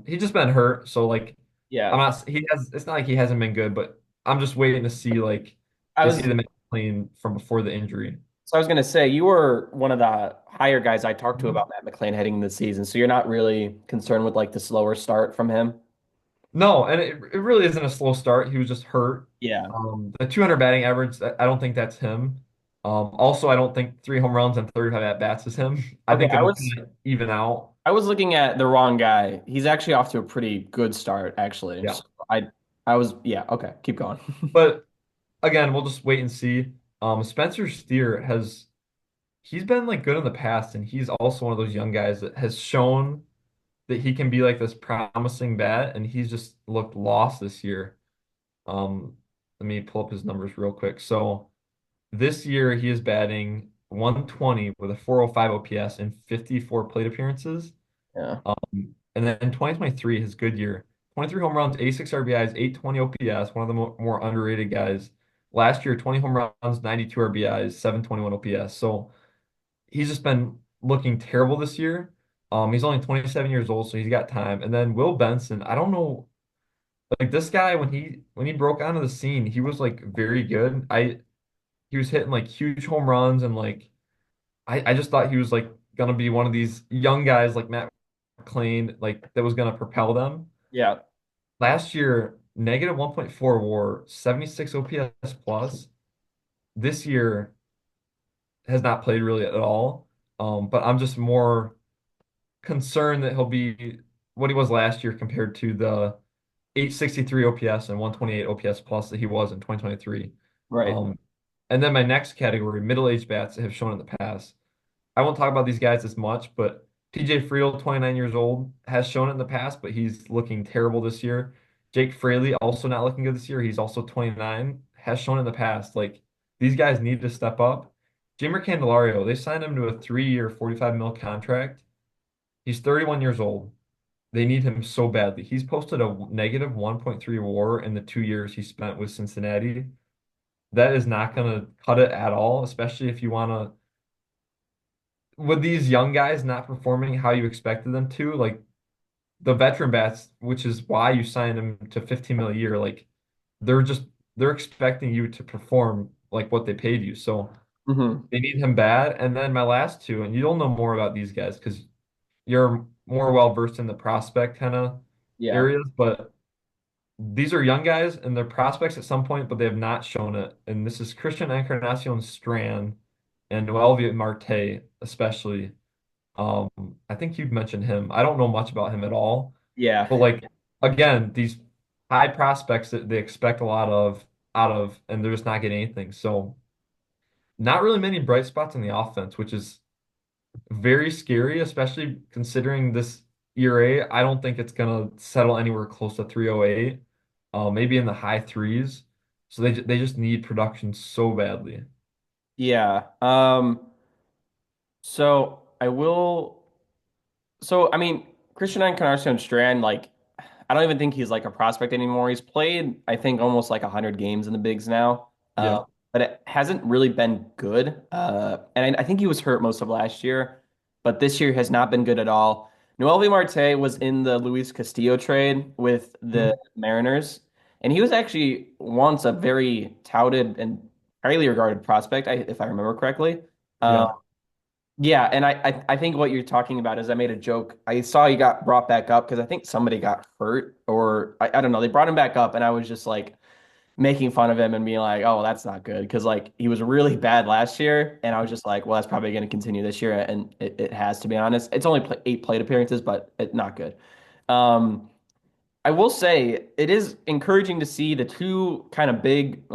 He's just been hurt, so like Yeah. I'm not. He has. It's not like he hasn't been good, but I'm just waiting to see like I is he was the Matt McClain from before the injury? so I was gonna say you were one of the higher guys I talked to Mhm. about Matt McClain heading into the season. So you're not really concerned with like the slower start from him. No, and it really isn't a slow start. He was just hurt. Yeah. The 200 batting average, I don't think that's him. Also, I don't think 3 home runs and 35 at bats is him. I Okay. think it'll kind of even out. I was looking at the wrong guy. He's actually off to a pretty good start, actually. Yeah. So I was yeah, okay, keep going. But again, we'll just wait and see. Spencer Steer he's been like good in the past, and he's also one of those young guys that has shown that he can be like this promising bat, and he's just looked lost this year. Let me pull up his numbers real quick. So this year he is batting 120 with a 405 OPS in 54 plate appearances. Yeah. And then in 2023, his good year, 23 home runs, 86 RBIs, 820 OPS, one of the more underrated guys. Last year, 20 home runs, 92 RBIs, 721 OPS. So he's just been looking terrible this year. He's only 27 years old, so he's got time. And then Will Benson, I don't know, like this guy when he broke onto the scene, he was like very good. He was hitting like huge home runs and like I just thought he was like gonna be one of these young guys like Matt McClain, like that was gonna propel them. Yeah. Last year, negative 1.4 WAR, 76 OPS plus. This year has not played really at all. But I'm just more concerned that he'll be what he was last year compared to the 863 OPS and 128 OPS plus that he was in 2023. Right. Um, and then my next category, middle-aged bats that have shown in the past. I won't talk about these guys as much, but PJ Friel, 29 years old, has shown it in the past, but he's looking terrible this year. Jake Fraley, also not looking good this year. He's also 29, has shown in the past. Like these guys need to step up. Jeimer Candelario, they signed him to a 3-year, 45 mil contract. He's 31 years old. They need him so badly. He's posted a negative 1.3 WAR in the 2 years he spent with Cincinnati. That is not going to cut it at all, especially if you want to with these young guys not performing how you expected them to, like the veteran bats, which is why you signed them to 15 mil a year, like they're just they're expecting you to perform like what they paid you. So Hmm. they need him bad. And then my last two, and you'll know more about these guys because you're more well versed in the prospect kind of Yeah. areas, but these are young guys and they're prospects at some point, but they have not shown it. And this is Christian Encarnacion Strand and Noel Marte, especially. Um, I think you've mentioned him. I don't know much about him at all, Yeah. but like again, these high prospects that they expect a lot of out of, and they're just not getting anything. So not really many bright spots in the offense, which is very scary, especially considering this ERA. I don't think it's gonna settle anywhere close to 308, maybe in the high threes. So they just need production so badly. Yeah. So I will. So I mean, Christian Encarnacion Strand, like, I don't even think he's like a prospect anymore. He's played, I think, almost like 100 games in the bigs now, Yeah. but it hasn't really been good. And I think he was hurt most of last year, but this year has not been good at all. Noelvi Marte was in the Luis Castillo trade with the Mhm. Mariners, and he was actually once a very touted and highly regarded prospect, if I remember correctly. Uh, Yeah. yeah, and I think what you're talking about is I made a joke. I saw he got brought back up because I think somebody got hurt or I don't know. They brought him back up and I was just like making fun of him and being like, oh, that's not good. Because like he was really bad last year. And I was just like, well, that's probably going to continue this year. And it has, to be honest. It's only 8 plate appearances, but it's not good. Um, I will say it is encouraging to see the two kind of big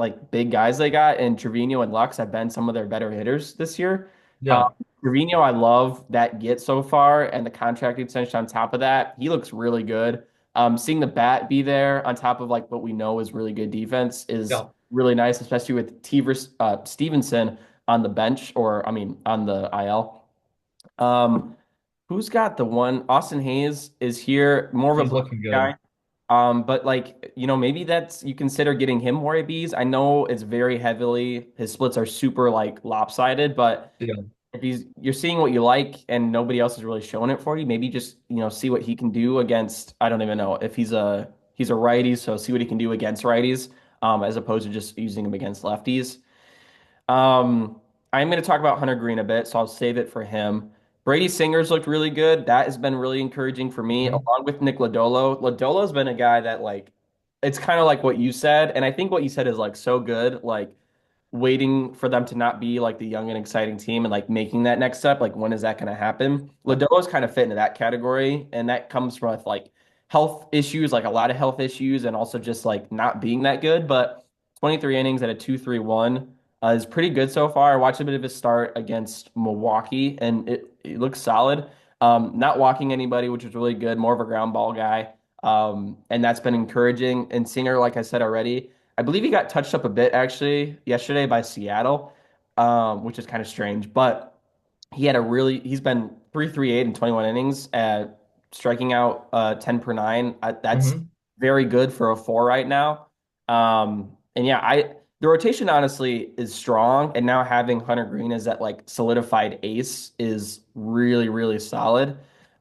guys they got, and Trevino and Lux have been some of their better hitters this year. Um, Yeah. Trevino, I love that get so far, and the contract extension on top of that, he looks really good. Seeing the bat be there on top of like what we know is really good defense is Yeah. really nice, especially with Stevenson on the bench, or I mean on the IL. Um, who's got the one? Austin Hayes is here, more of a He's blue looking good. guy. But like, maybe that's you consider getting him more ABs. I know it's very heavily, his splits are super like lopsided, but Yeah. if you're seeing what you like and nobody else is really showing it for you, maybe just, see what he can do against, I don't even know if he's a righty, so see what he can do against righties, as opposed to just using him against lefties. I'm going to talk about Hunter Greene a bit, so I'll save it for him. Brady Singer's looked really good. That has been really encouraging for me, Mhm. along with Nick Lodolo. Lodolo's been a guy that like, it's kind of like what you said, and I think what you said is like so good. Like waiting for them to not be like the young and exciting team and like making that next step. Like, when is that going to happen? Yeah. Lodolo's kind of fit into that category, and that comes from like health issues, like a lot of health issues, and also just like not being that good. But 23 innings at a 2.31 is pretty good so far. I watched a bit of his start against Milwaukee, and it looks solid. Not walking anybody, which was really good. More of a ground ball guy, and that's been encouraging. And Singer, like I said already. I believe he got touched up a bit actually yesterday by Seattle, which is kind of strange. But he's been 3.38 in 21 innings at striking out 10 per nine. That's Hmm. very good for a four right now. And yeah, the rotation honestly is strong, and now having Hunter Greene as that like solidified ace is really, really solid.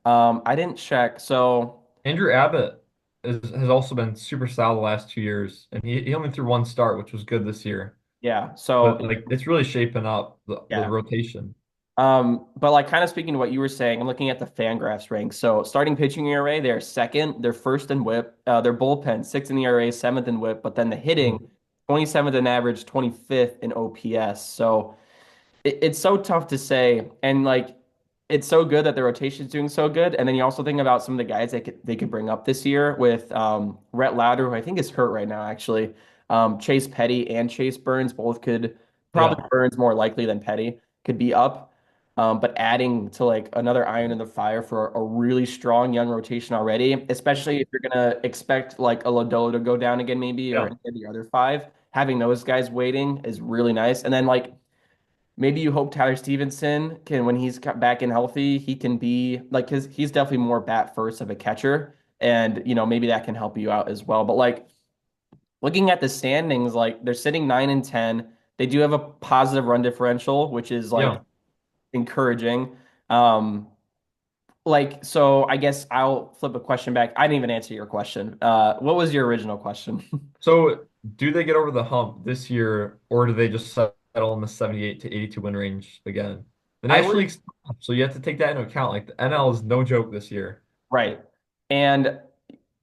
I didn't check, so Andrew Abbott has also been super solid the last 2 years, and he only threw one start, which was good this year. yeah, so But like it's really shaping up the yeah. rotation. But like kind of speaking to what you were saying, I'm looking at the Fangraphs ranks. So starting pitching ERA, they're second, they're first in WHIP, their bullpen, sixth in ERA, seventh in WHIP, but then the hitting, Mhm. 27th in average, 25th in OPS. So it's so tough to say. And like it's so good that the rotation's doing so good. And then you also think about some of the guys they could bring up this year with Rhett Lauder, who I think is hurt right now, actually. Chase Petty and Chase Burns both could probably Yeah. Burns more likely than Petty could be up. But adding to like another iron in the fire for a really strong young rotation already, especially if you're gonna expect like a Lodolo to go down again, maybe, or Yeah. any of the other five, having those guys waiting is really nice. And then like maybe you hope Tyler Stevenson can, when he's back and healthy, he can be like his. He's definitely more bat first of a catcher, and maybe that can help you out as well. But like looking at the standings, like they're sitting 9 and 10. They do have a positive run differential, which is like Yeah. encouraging. Um, like so, I guess I'll flip a question back. I didn't even answer your question. What was your original question? So do they get over the hump this year, or do they just settle in the 78 to 82 win range again? The I National would League's tough, so you have to take that into account. Like the NL is no joke this year. right, and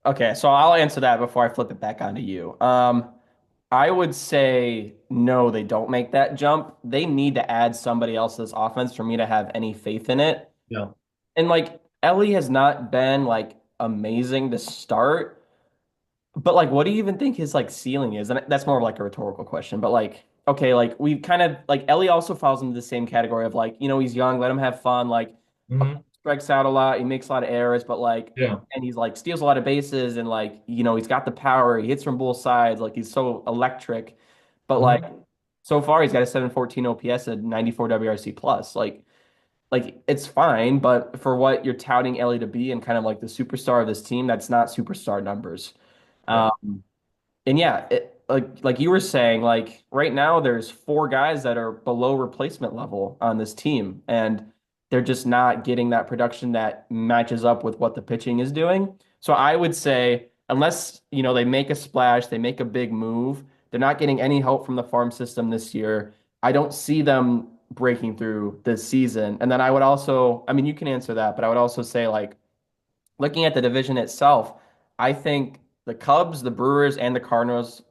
Okay, so I'll answer that before I flip it back onto you. I would say no, they don't make that jump. They need to add somebody else to this offense for me to have any faith in it. Yeah. And like Ellie has not been like amazing to start, but like what do you even think his like ceiling is? And that's more of like a rhetorical question, but like okay, like we kind of like Ellie also falls into the same category of like, he's young, let him have fun, like okay, Hmm. strikes out a lot, he makes a lot of errors, but like Yeah. and he's like steals a lot of bases and like, he's got the power, he hits from both sides, like he's so electric. But like Hmm. so far he's got a 714 OPS and 94 WRC plus. Like it's fine, but for what you're touting Ellie to be and kind of like the superstar of this team, that's not superstar numbers. Yeah. Um, and yeah, like you were saying, like right now there's four guys that are below replacement level on this team, and they're just not getting that production that matches up with what the pitching is doing. So I would say unless, they make a splash, they make a big move, they're not getting any help from the farm system this year. I don't see them breaking through this season. And then I would also, I mean, you can answer that, but I would also say like looking at the division itself, I think the Cubs, the Brewers, and the Cardinals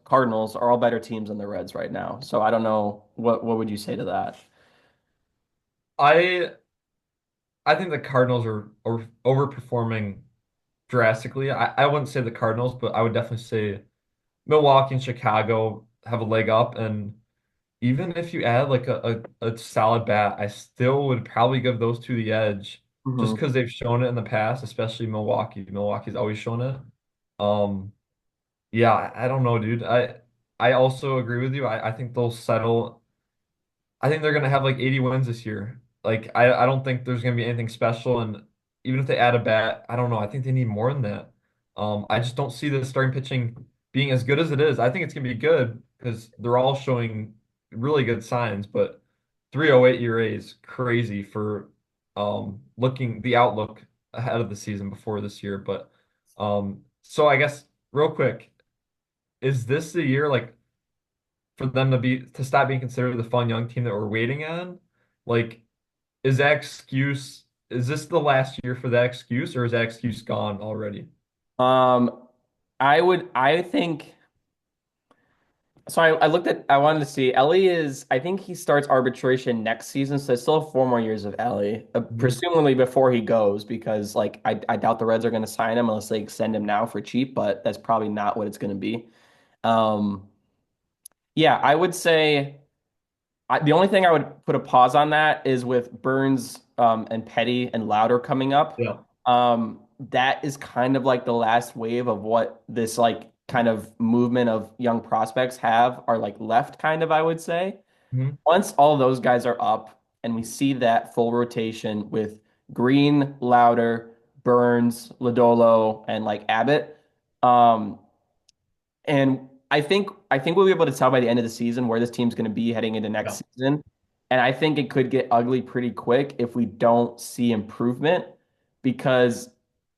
are all better teams than the Reds right now. So I don't know what would you say to that? I I think the Cardinals are overperforming drastically. I wouldn't say the Cardinals, but I would definitely say Milwaukee and Chicago have a leg up. And even if you add like a solid bat, I still would probably give those two the edge just Hmm. because they've shown it in the past, especially Milwaukee. Milwaukee's always shown it. Um, yeah, I don't know, dude. I also agree with you. I think they'll settle. I think they're gonna have like 80 wins this year. Like I don't think there's gonna be anything special. And even if they add a bat, I don't know. I think they need more than that. I just don't see the starting pitching being as good as it is. I think it's gonna be good because they're all showing really good signs. But 3.08 ERA is crazy for looking the outlook ahead of the season before this year. But so I guess real quick, is this the year like? For them to stop being considered the fun young team that we're waiting on? Like, is this the last year for that excuse, or is that excuse gone already? Um, I think so. I wanted to see Ellie I think he starts arbitration next season, so I still have 4 more years of Ellie, Mhm. presumably before he goes, because like I doubt the Reds are going to sign him unless they extend him now for cheap, but that's probably not what it's going to be. Um, yeah, I would say. The only thing I would put a pause on that is with Burns and Petty and Louder coming up. Yeah. That is kind of like the last wave of what this like kind of movement of young prospects have are like left kind of, I would say. Mhm. Once all those guys are up and we see that full rotation with Greene, Louder, Burns, Lodolo, and like Abbott, um, and I think we'll be able to tell by the end of the season where this team's going to be heading into Yeah. next season. And I think it could get ugly pretty quick if we don't see improvement because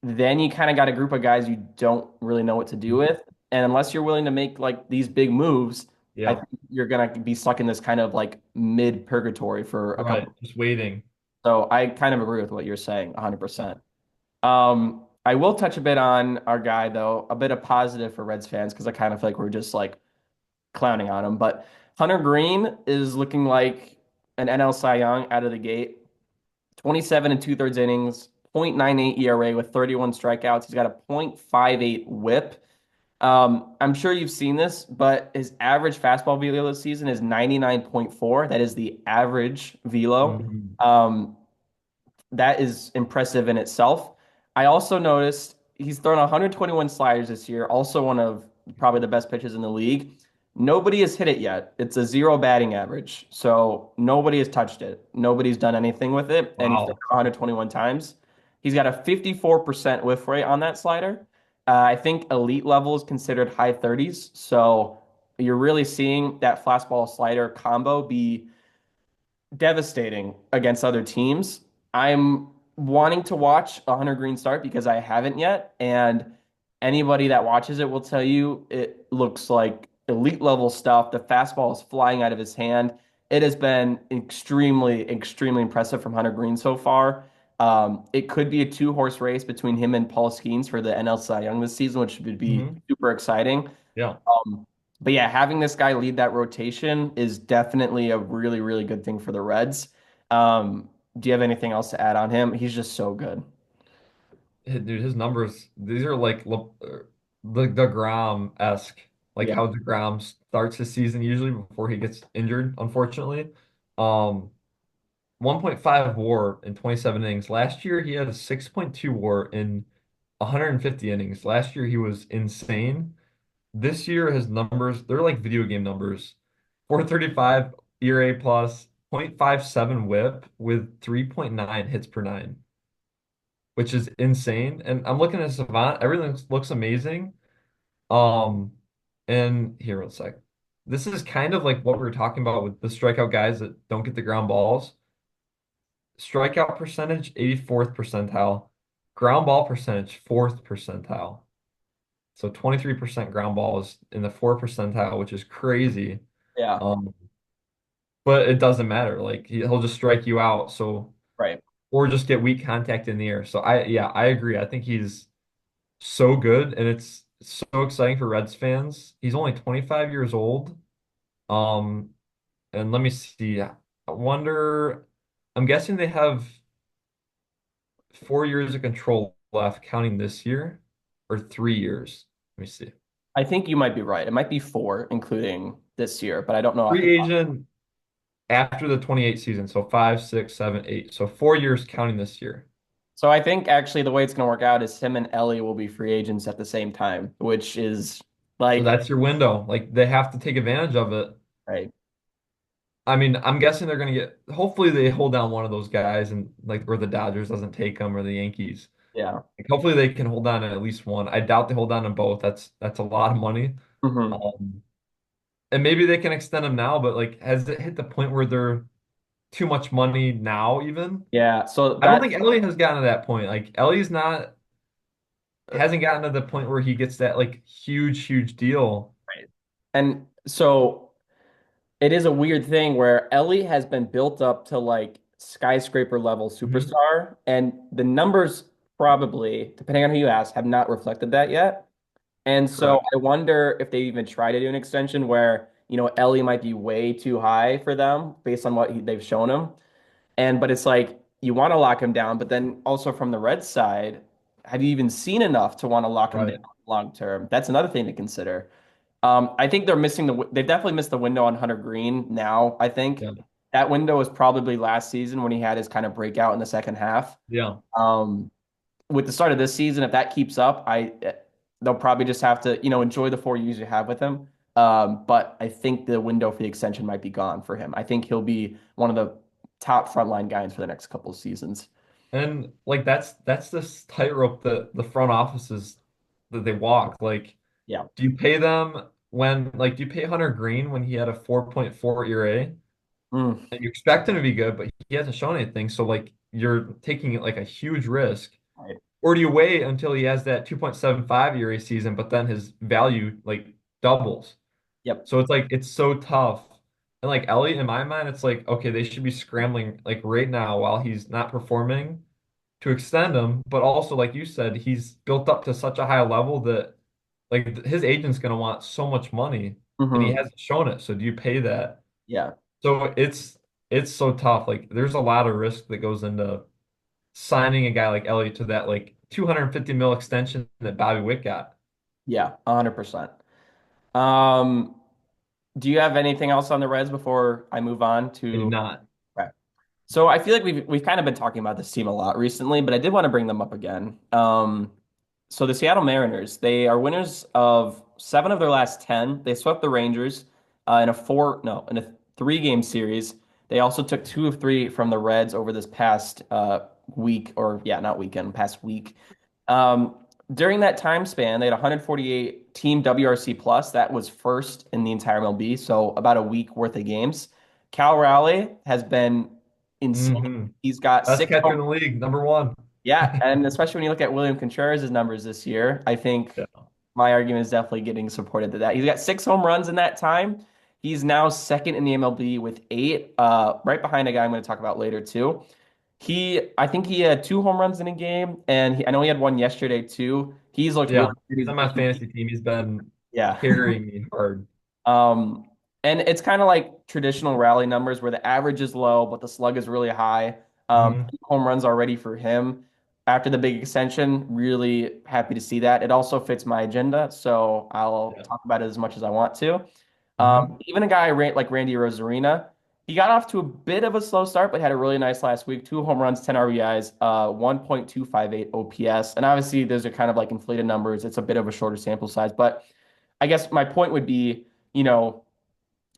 then you kind of got a group of guys you don't really know what to do with. And unless you're willing to make like these big moves, I Yeah. think you're going to be stuck in this kind of like mid purgatory for a Right. couple. Just waiting. So I kind of agree with what you're saying Yeah. 100%. I will touch a bit on our guy though, a bit of positive for Reds fans because I kind of feel like we're just like clowning on him. But Hunter Greene is looking like an NL Cy Young out of the gate. 27 and two-thirds innings, 0.98 ERA with 31 strikeouts. He's got a 0.58 whip. I'm sure you've seen this, but his average fastball velo this season is 99.4. That is the average velo. Mhm. Um, that is impressive in itself. I also noticed he's thrown 121 sliders this year, also one of probably the best pitches in the league. Nobody has hit it yet. It's a zero batting average. So nobody has touched it. Nobody's done anything with it. And he's thrown Wow. it 121 times. He's got a 54% whiff rate on that slider. I think elite level is considered high 30s. So you're really seeing that fastball slider combo be devastating against other teams. I'm wanting to watch a Hunter Green start because I haven't yet, and anybody that watches it will tell you it looks like elite level stuff. The fastball is flying out of his hand. It has been extremely, extremely impressive from Hunter Green so far. It could be a two-horse race between him and Paul Skeens for the NL Cy Young this season, which would be Hmm. super exciting. Yeah. But yeah, having this guy lead that rotation is definitely a really, really good thing for the Reds. Do you have anything else to add on him? He's just so good. Dude, his numbers, these are like the Grom-esque, like Yeah. how DeGrom starts his season usually before he gets injured, unfortunately. Um, 1.5 WAR in 27 innings. Last year he had a 6.2 WAR in 150 innings. Last year he was insane. This year his numbers, they're like video game numbers. 435 ERA plus, 0.57 WHIP with 3.9 hits per nine, which is insane. And I'm looking at Savant, everything looks amazing. Um, and here, one sec. This is kind of like what we were talking about with the strikeout guys that don't get the ground balls. Strikeout percentage, 84th percentile. Ground ball percentage, 4th percentile. So 23% ground balls in the 4th percentile, which is crazy. Yeah. Um, but it doesn't matter. Like he'll just strike you out. So Right. or just get weak contact in the air. So yeah, I agree. I think he's so good, and it's so exciting for Reds fans. He's only 25 years old. Um, and let me see. I wonder, I'm guessing they have 4 years of control left, counting this year, or 3 years. Let me see. I think you might be right. It might be four, including this year, but I don't know off the Free top. agent after the 28 season, so 5, 6, 7, 8. So 4 years counting this year. So I think actually the way it's going to work out is him and Ellie will be free agents at the same time, which is So like, that's your window. Like they have to take advantage of it. right. I mean, I'm guessing they're gonna get. Hopefully, they hold down one of those guys, and like, or the Dodgers doesn't take them, or the Yankees. Yeah. Like, hopefully, they can hold on to at least one. I doubt they hold on to both. That's a lot of money. Hmm. Um, and maybe they can extend them now, but like, has it hit the point where they're too much money now? Even Yeah. So I don't that think Ellie has gotten to that point. Like, Ellie's not hasn't gotten to the point where he gets that like huge deal. right. And so it is a weird thing where Ellie has been built up to like skyscraper level Mhm. superstar, and the numbers probably, depending on who you ask, have not reflected that yet. And so Correct. I wonder if they even try to do an extension where, Ellie might be way too high for them based on what they've shown him. But it's like you want to lock him down, but then also from the Reds side, have you even seen enough to want to lock him down Right. long term? That's another thing to consider. I think they've definitely missed the window on Hunter Greene now. I think Yeah. that window was probably last season when he had his kind of breakout in the second half. Yeah. Um, with the start of this season, if that keeps up, they'll probably just have to, enjoy the 4 years you have with him. But I think the window for the extension might be gone for him. I think he'll be one of the top frontline guys for the next couple of seasons. And like that's this tightrope that the front offices that they walk. Like, Yeah. do you pay them when like do you pay Hunter Greene when he had a 4.4 ERA Mm, and you expect him to be good, but he hasn't shown anything. So like you're taking like a huge risk. right. Or do you wait until he has that 2.75 ERA season, but then his value like doubles? Yep. So it's like it's so tough. And like Elliott, in my mind, it's like, okay, they should be scrambling like right now while he's not performing to extend him, but also like you said, he's built up to such a high level that like his agent's gonna want so much money and he Hmm. hasn't shown it. So do you pay that? Yeah. So it's so tough. Like there's a lot of risk that goes into signing a guy like Elliott to that like 250 mil extension that Bobby Witt got. Yeah. 100%. Um, do you have anything else on the Reds before I move on I do to? not. Okay. So I feel like we've kind of been talking about this team a lot recently, but I did want to bring them up again. So the Seattle Mariners, they are winners of seven of their last 10. They swept the Rangers in a in a three-game series. They also took two of three from the Reds over this past week, or yeah, not weekend, past week. Um, During that time span, they had 148 team WRC plus. That was first in the entire MLB, so about a week worth of games. Cal Raleigh has been insane. Hmm. He's got Best six catcher home. in the league, number one. Yeah, and especially when you look at William Contreras' numbers this year, I think Yeah. my argument is definitely getting supported to that. He's got six home runs in that time. He's now second in the MLB with eight, right behind a guy I'm going to talk about later too. I think he had 2 home runs in a game, and I know he had one yesterday too. He's looked Yeah, really he's on my good. fantasy team. He's been Yeah. carrying me hard. Um, and it's kind of like traditional rally numbers where the average is low, but the slug is really high. Hmm. 8 home runs already for him after the big extension. Really happy to see that. It also fits my agenda, so I'll Yeah. talk about it as much as I want to. Hmm. Even a guy like Randy Rosarina, he got off to a bit of a slow start, but had a really nice last week. 2 home runs, 10 RBIs, 1.258 OPS. And obviously, those are kind of like inflated numbers. It's a bit of a shorter sample size, but I guess my point would be, you know,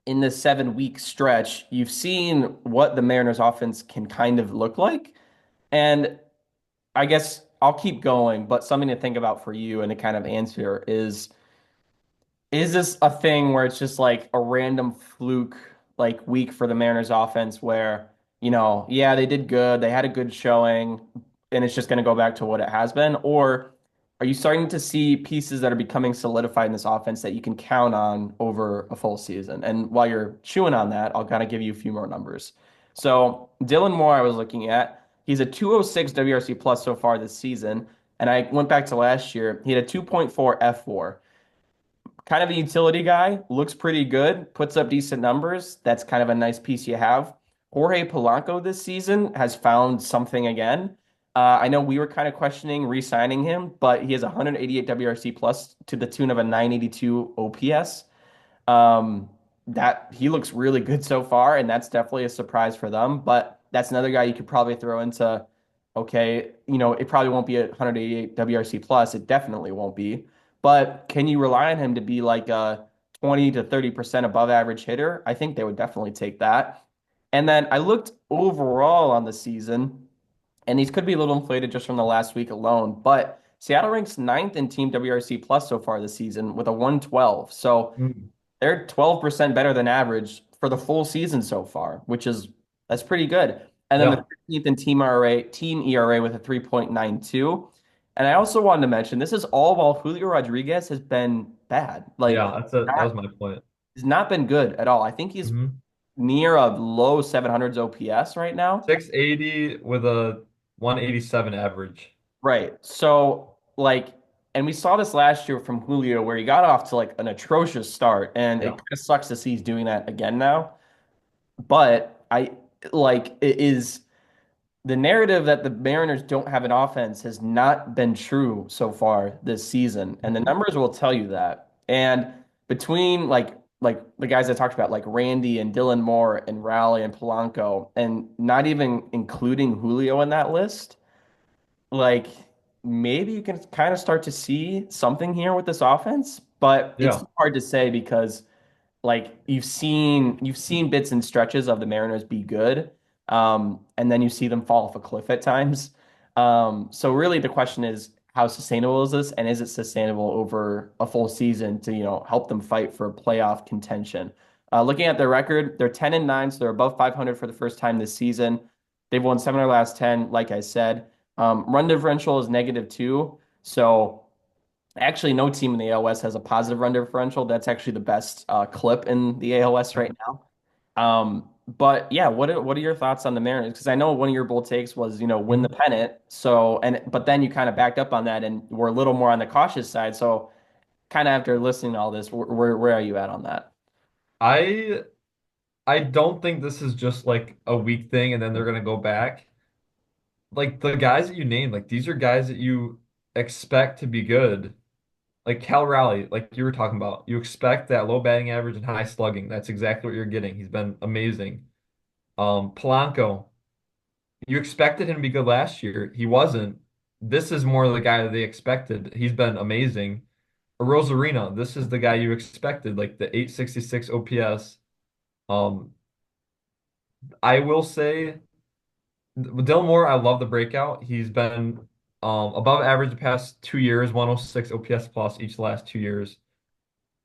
in this 7 week stretch, you've seen what the Mariners offense can kind of look like. And I guess I'll keep going, but something to think about for you and to kind of answer is this a thing where it's just like a random fluke like week for the Mariners offense where, yeah, they did good, they had a good showing, and it's just going to go back to what it has been? Or are you starting to see pieces that are becoming solidified in this offense that you can count on over a full season? And while you're chewing on that, I'll kind of give you a few more numbers. So Dylan Moore, I was looking at, he's a 206 WRC plus so far this season. And I went back to last year, he had a 2.4 F4, kind of a utility guy, looks pretty good, puts up decent numbers. That's kind of a nice piece you have. Jorge Polanco this season has found something again. I know we were kind of questioning re-signing him, but he has 188 WRC plus to the tune of a 982 OPS. Um, that he looks really good so far, and that's definitely a surprise for them. But that's another guy you could probably throw into, okay, it probably won't be a 188 WRC plus. It definitely won't be. But can you rely on him to be like a 20 to 30% above average hitter? I think they would definitely take that. And then I looked overall on the season, and these could be a little inflated just from the last week alone, but Seattle ranks ninth in team WRC plus so far this season with a 112. So Mm. they're 12% better than average for the full season so far, that's pretty good. And then the Yeah. 15th in team ERA with a 3.92. And I also wanted to mention this is all while Julio Rodriguez has been bad. Like, Yeah, that was not, my point. he's not been good at all. I think he's Hmm. near a low 700s OPS right now. 680 with a 187 average. Right. So, like, and we saw this last year from Julio where he got off to like an atrocious start, and it Yeah. kind of sucks to see he's doing that again now. But it is the narrative that the Mariners don't have an offense has not been true so far this season, and the Mhm. numbers will tell you that. And between like the guys I talked about, like Randy and Dylan Moore and Raleigh and Polanco, and not even including Julio in that list, like maybe you can kind of start to see something here with this offense, but it's Yeah. hard to say because like you've seen bits and stretches of the Mariners be good, and then you see them fall off a cliff at times. So really the question is how sustainable is this, and is it sustainable over a full season to help them fight for playoff contention? Looking at their record, they're 10-9, so they're above 500 for the first time this season. They've won 7 of their last 10, like I said. Run differential is -2, so. Actually, no team in the ALS has a positive run differential. That's actually the best clip in the ALS right now. But yeah, what are your thoughts on the Mariners? Because I know one of your bold takes was win the Mhm. pennant. So but then you kind of backed up on that and were a little more on the cautious side. So kind of after listening to all this, where are you at on that? I I don't think this is just like a week thing and then they're gonna go back. Like the guys that you named, like these are guys that you expect to be good. Like Cal Raleigh, like you were talking about, you expect that low batting average and high slugging. That's exactly what you're getting. He's been amazing. Polanco, you expected him to be good last year. He wasn't. This is more the guy that they expected. He's been amazing. Rosarina, this is the guy you expected, like the 866 OPS. Um, I will say, with Dylan Moore, I love the breakout. He's been above average the past 2 years, 106 OPS plus each last 2 years.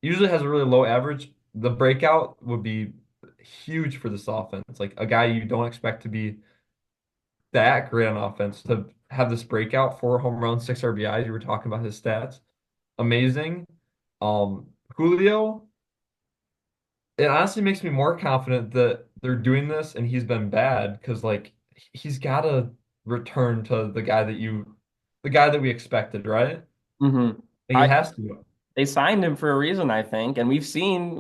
Usually has a really low average. The breakout would be huge for this offense. Like a guy you don't expect to be that great on offense to have this breakout, 4 home runs, 6 RBIs. You were talking about his stats. Amazing. Julio, it honestly makes me more confident that they're doing this and he's been bad because like he's got to return to the guy that we expected, right? Hmm. He I has to. They signed him for a reason, I think, and we've seen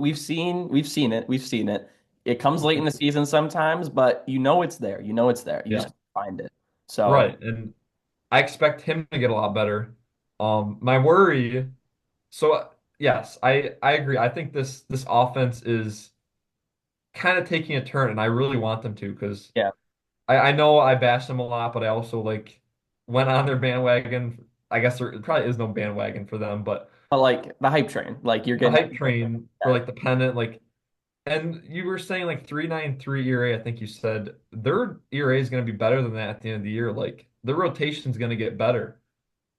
it. It comes late in the season sometimes, but you know it's there. You know it's there. You just Yeah, can't find it. So right. And I expect him to get a lot better. My worry, so yes, I agree. I think this offense is kind of taking a turn, and I really want them to because yeah, I know I bash them a lot, but I also like went on their bandwagon. I guess there probably is no bandwagon for them, but but like the hype train, like you're the getting hype train for yeah, like the pennant, like, and you were saying like 3.93 ERA, I think you said their ERA is going to be better than that at the end of the year. Like the rotation's going to get better.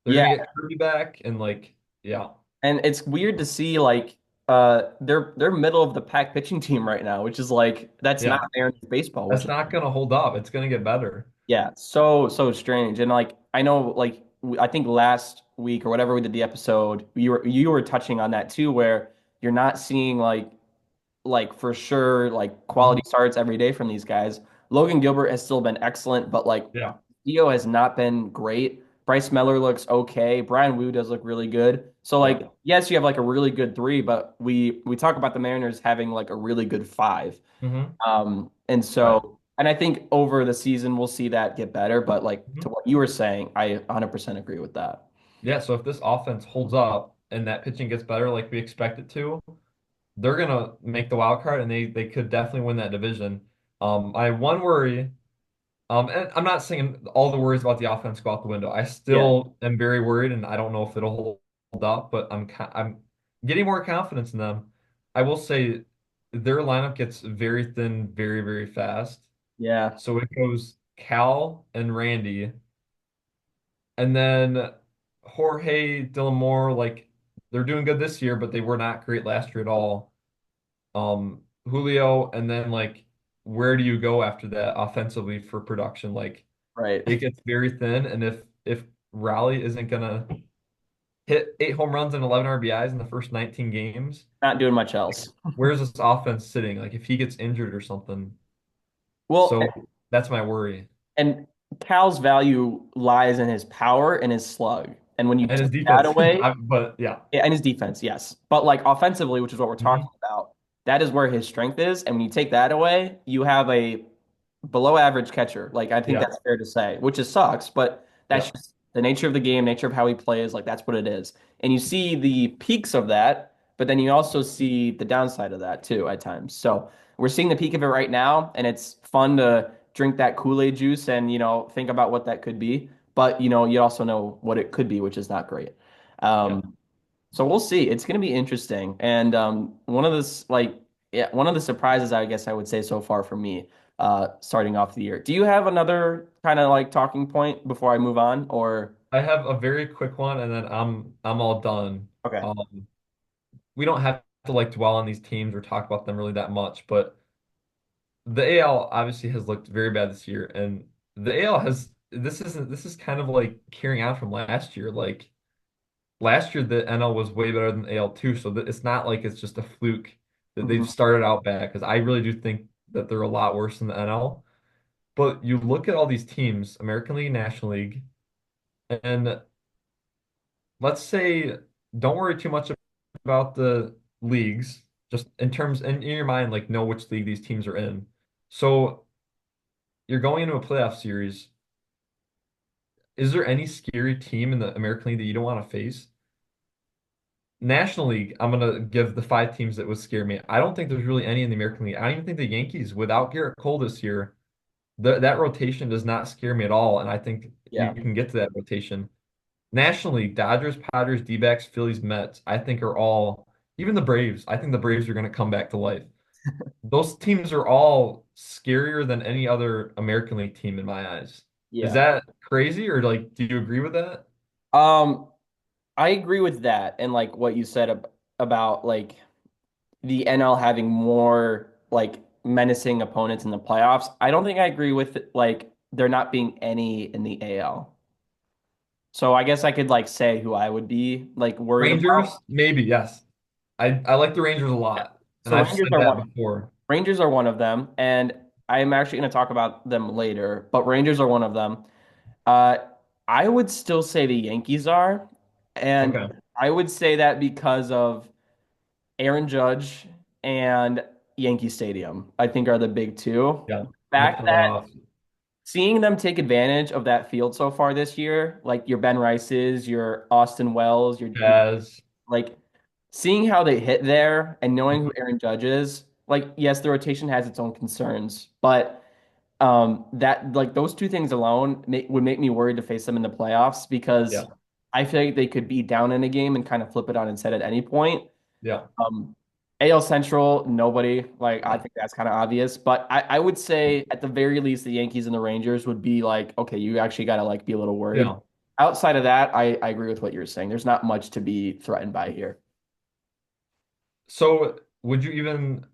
They're yeah. going to get Kirby back and like, yeah, And it's weird to see like they're middle of the pack pitching team right now, which is like that's not yeah, Mariners baseball, which that's is not going to hold up. It's going to get better. yeah, so strange. And like I know like I think last week or whatever we did the episode, you were touching on that too, where you're not seeing like for sure like quality Mhm. starts every day from these guys. Logan Gilbert has still been excellent, but like Yeah. Dio has not been great. Bryce Meller looks okay. Brian Wu does look really good. So Yeah. like yes, you have like a really good three, but we talk about the Mariners having like a really good five. Hmm. And Right. so and I think over the season we'll see that get better, but like to Mhm. what you were saying, I 100% agree with that. Yeah. So if this offense holds up and that pitching gets better like we expect it to, they're gonna make the wild card and they could definitely win that division. I have one worry. And I'm not saying all the worries about the offense go out the window. I Yeah. still am very worried, and I don't know if it'll hold up, but I'm getting more confidence in them. I will say their lineup gets very thin, very, very fast. Yeah. So it goes Cal and Randy, and then Jorge Dillamore, like they're doing good this year, but they were not great last year at all. Julio, and then like where do you go after that offensively for production? Like Right. it gets very thin, and if Raleigh isn't gonna hit 8 home runs and 11 RBIs in the first 19 games, Not doing much like, else. where's this offense sitting? Like if he gets injured or something. Well, So that's my worry. and Cal's value lies in his power and his slug. And when you And his take that defense, away, but yeah. and his defense, yes. But like offensively, which is what we're talking Mhm. about, that is where his strength is. And when you take that away, you have a below average catcher. Like I think Yeah, that's fair to say, which is sucks, but yeah, that's just the nature of the game, nature of how he plays. Like that's what it is. And you see the peaks of that, but then you also see the downside of that too at times. So we're seeing the peak of it right now, and it's fun to drink that Kool-Aid juice and think about what that could be. But you also know what it could be, which is not great. yeah. So we'll see. It's going to be interesting. And one of the surprises, I guess I would say so far for me, starting off the year. Do you have another kind of like talking point before I move on, or I have a very quick one, and then I'm all done. okay, Um, we don't have to like dwell on these teams or talk about them really that much, but the AL obviously has looked very bad this year, and the AL has this is kind of like carrying out from last year. Like last year, the NL was way better than AL too, so that it's not like it's just a fluke that they've Mhm. started out bad. Because I really do think that they're a lot worse than the NL. But you look at all these teams, American League, National League, and let's say don't worry too much about the leagues. Just in terms in your mind, like know which league these teams are in. So you're going into a playoff series. Is there any scary team in the American League that you don't want to face? National League, I'm gonna give the 5 teams that would scare me. I don't think there's really any in the American League. I don't even think the Yankees, without Garrett Cole this year, that rotation does not scare me at all. And I think you Yeah, can get to that rotation. National League, Dodgers, Padres, D-backs, Phillies, Mets, I think are all, even the Braves, I think the Braves are gonna come back to life. Those teams are all scarier than any other American League team in my eyes. Is yeah. that crazy or like do you agree with that? Um, I agree with that, and like what you said about like the NL having more like menacing opponents in the playoffs. I don't think I agree with like there not being any in the AL. So I guess I could like say who I would be like worried about. Rangers, maybe, yes. I like the Rangers a Yeah. lot. And So I've said that before. Rangers are one of them, and I'm actually going to talk about them later, but Rangers are one of them. Uh, I would still say the Yankees are, and Okay. I would say that because of Aaron Judge and Yankee Stadium, I think are the big two. Yeah. The In the fact that playoffs. seeing them take advantage of that field so far this year, like your Ben Rices, your Austin Wells, your Jazz. like seeing how they hit there and knowing who Aaron Judge is, like yes, the rotation has its own concerns, but that like those two things alone would make me worried to face them in the playoffs because Yeah. I feel like they could be down in a game and kind of flip it on its head at any point. Yeah. Um, AL Central, nobody. Like, I Yeah. think that's kind of obvious. But I would say at the very least, the Yankees and the Rangers would be like, okay, you actually got to like be a little worried. Yeah. Outside of that, I agree with what you're saying. There's not much to be threatened by here. So would you even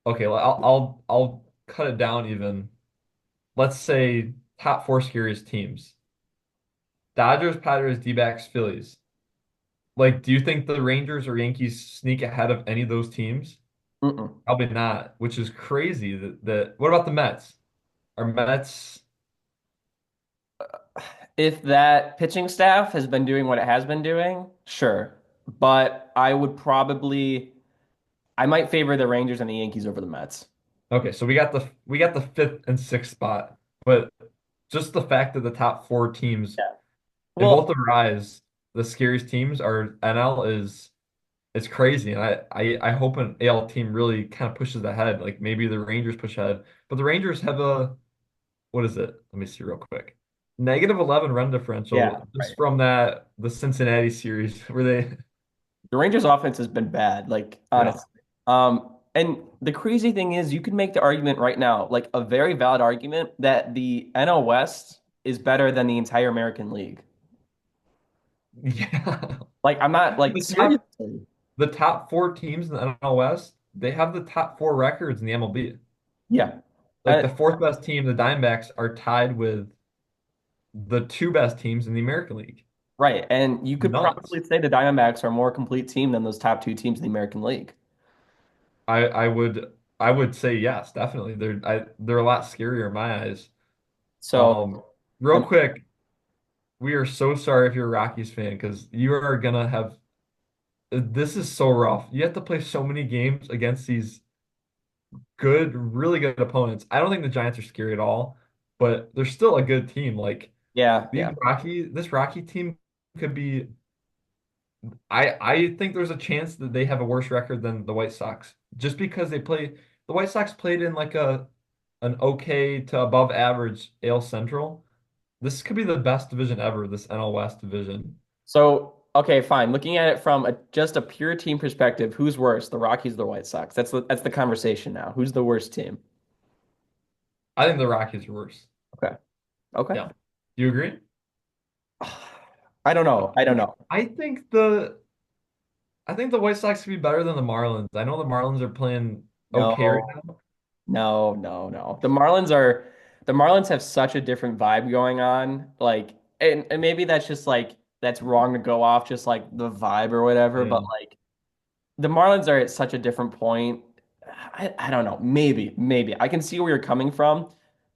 okay, I'll cut it down even. Let's say top four scariest teams. Dodgers, Padres, D-backs, Phillies. Like, do you think the Rangers or Yankees sneak ahead of any of those teams? Mm-mm. Probably not, which is crazy that what about the Mets? Are Mets If that pitching staff has been doing what it has been doing, sure. But I might favor the Rangers and the Yankees over the Mets. okay, so we got the fifth and sixth spot, but just the fact that the top four teams Yeah. in both Well, the rise, the scariest teams are NL is it's crazy. And I hope an AL team really kind of pushes ahead. Like maybe the Rangers push ahead. But the Rangers have a what is it? Let me see real quick. -11 run yeah, differential just right. from the Cincinnati series where they The Rangers offense has been bad, like yeah. honestly. And the crazy thing is you can make the argument right now, like a very valid argument that the NL West is better than the entire American League. Yeah. Like I'm not like The top seriously. the top four teams in the NL West, they have the top four records in the MLB. Yeah. Like the fourth best team, the Diamondbacks, are tied with the two best teams in the American League. Right. And you could Nuts. probably say the Diamondbacks are a more complete team than those top two teams in the American League. I would say yes, definitely. They're a lot scarier in my eyes. So, Um, Real and quick, we are so sorry if you're a Rockies fan because you are gonna have this is so rough. You have to play so many games against these good, really good opponents. I don't think the Giants are scary at all, but they're still a good team. Like yeah, yeah. This Rocky team could be. I think there's a chance that they have a worse record than the White Sox just because the White Sox played in like a an okay to above average AL Central. This could be the best division ever, this NL West division. So, okay, fine. Looking at it from just a pure team perspective, who's worse, the Rockies or the White Sox? That's the conversation now. Who's the worst team? I think the Rockies are worse. Okay. Okay. Yeah. Do you agree? I don't I know. I don't think know. I think the I think the White Sox could be better than the Marlins. I know the Marlins are playing okay right No. now. No, no, no. The Marlins have such a different vibe going on. Like, and maybe that's just like that's wrong to go off just like the vibe or whatever, but Yeah. like the Marlins are at such a different point. I don't know. Maybe. I can see where you're coming from.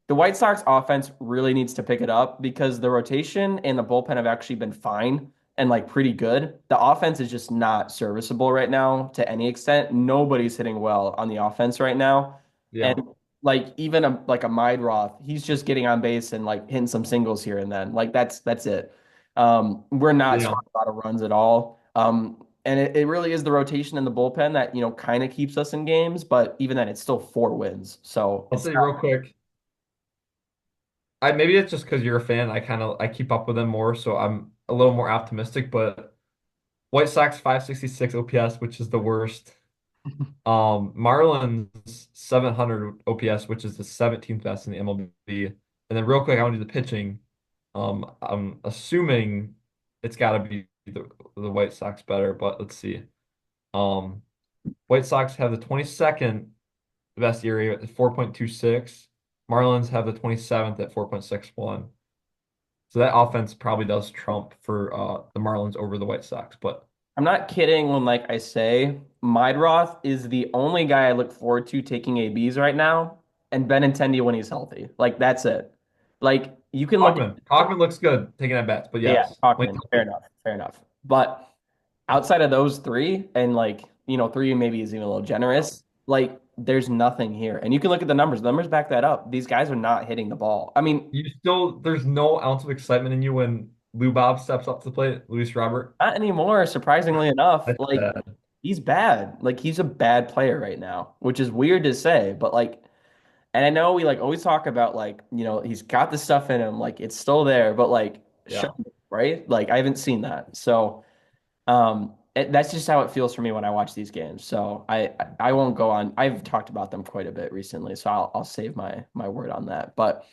The White Sox offense really needs to pick it up because the rotation and the bullpen have actually been fine and like pretty good. The offense is just not serviceable right now to any extent. Nobody's hitting well on the offense right now. And Yeah. like even like a Roth, he's just getting on base and like hitting some singles here and then. Like that's it. We're not Yeah. scoring a lot of runs at all. And it really is the rotation and the bullpen that, kind of keeps us in games, but even then it's still 4 wins. So I'll it's say real not, quick. I maybe it's just because you're a fan. I keep up with them more, so I'm a little more optimistic. But White Sox 566 OPS, which is the worst. Marlins 700 OPS, which is the 17th best in the MLB. And then real quick, I want to do the pitching. I'm assuming it's got to be the White Sox better, but let's see. Um, White Sox have the 22nd best ERA at 4.26. Marlins have the 27th at 4.61. So that offense probably does trump for the Marlins over the White Sox. But I'm not kidding when like I say Roth is the only guy I look forward to taking ABs right now. and Benintendi when he's healthy. Like that's it. Like you can look Hawkman. Hawkman looks good taking at bats, but yeah, yes, when Talkman, he's fair healthy. enough, fair enough. But outside of those three, and like, three maybe is even a little generous, like there's nothing here. And you can look at the numbers. The numbers back that up. These guys are not hitting the ball. I mean, There's no ounce of excitement in you when Lou Bob steps up to the plate, Luis Robert. not anymore, surprisingly enough. That's Like bad. he's bad. Like he's a bad player right now, which is weird to say, but like, and I know we like always talk about like, he's got the stuff in him, like it's still there, but like show Yeah. me, right? Like I haven't seen that. So that's just how it feels for me when I watch these games. So I won't go on. I've talked about them quite a bit recently, so I'll save my word on that. But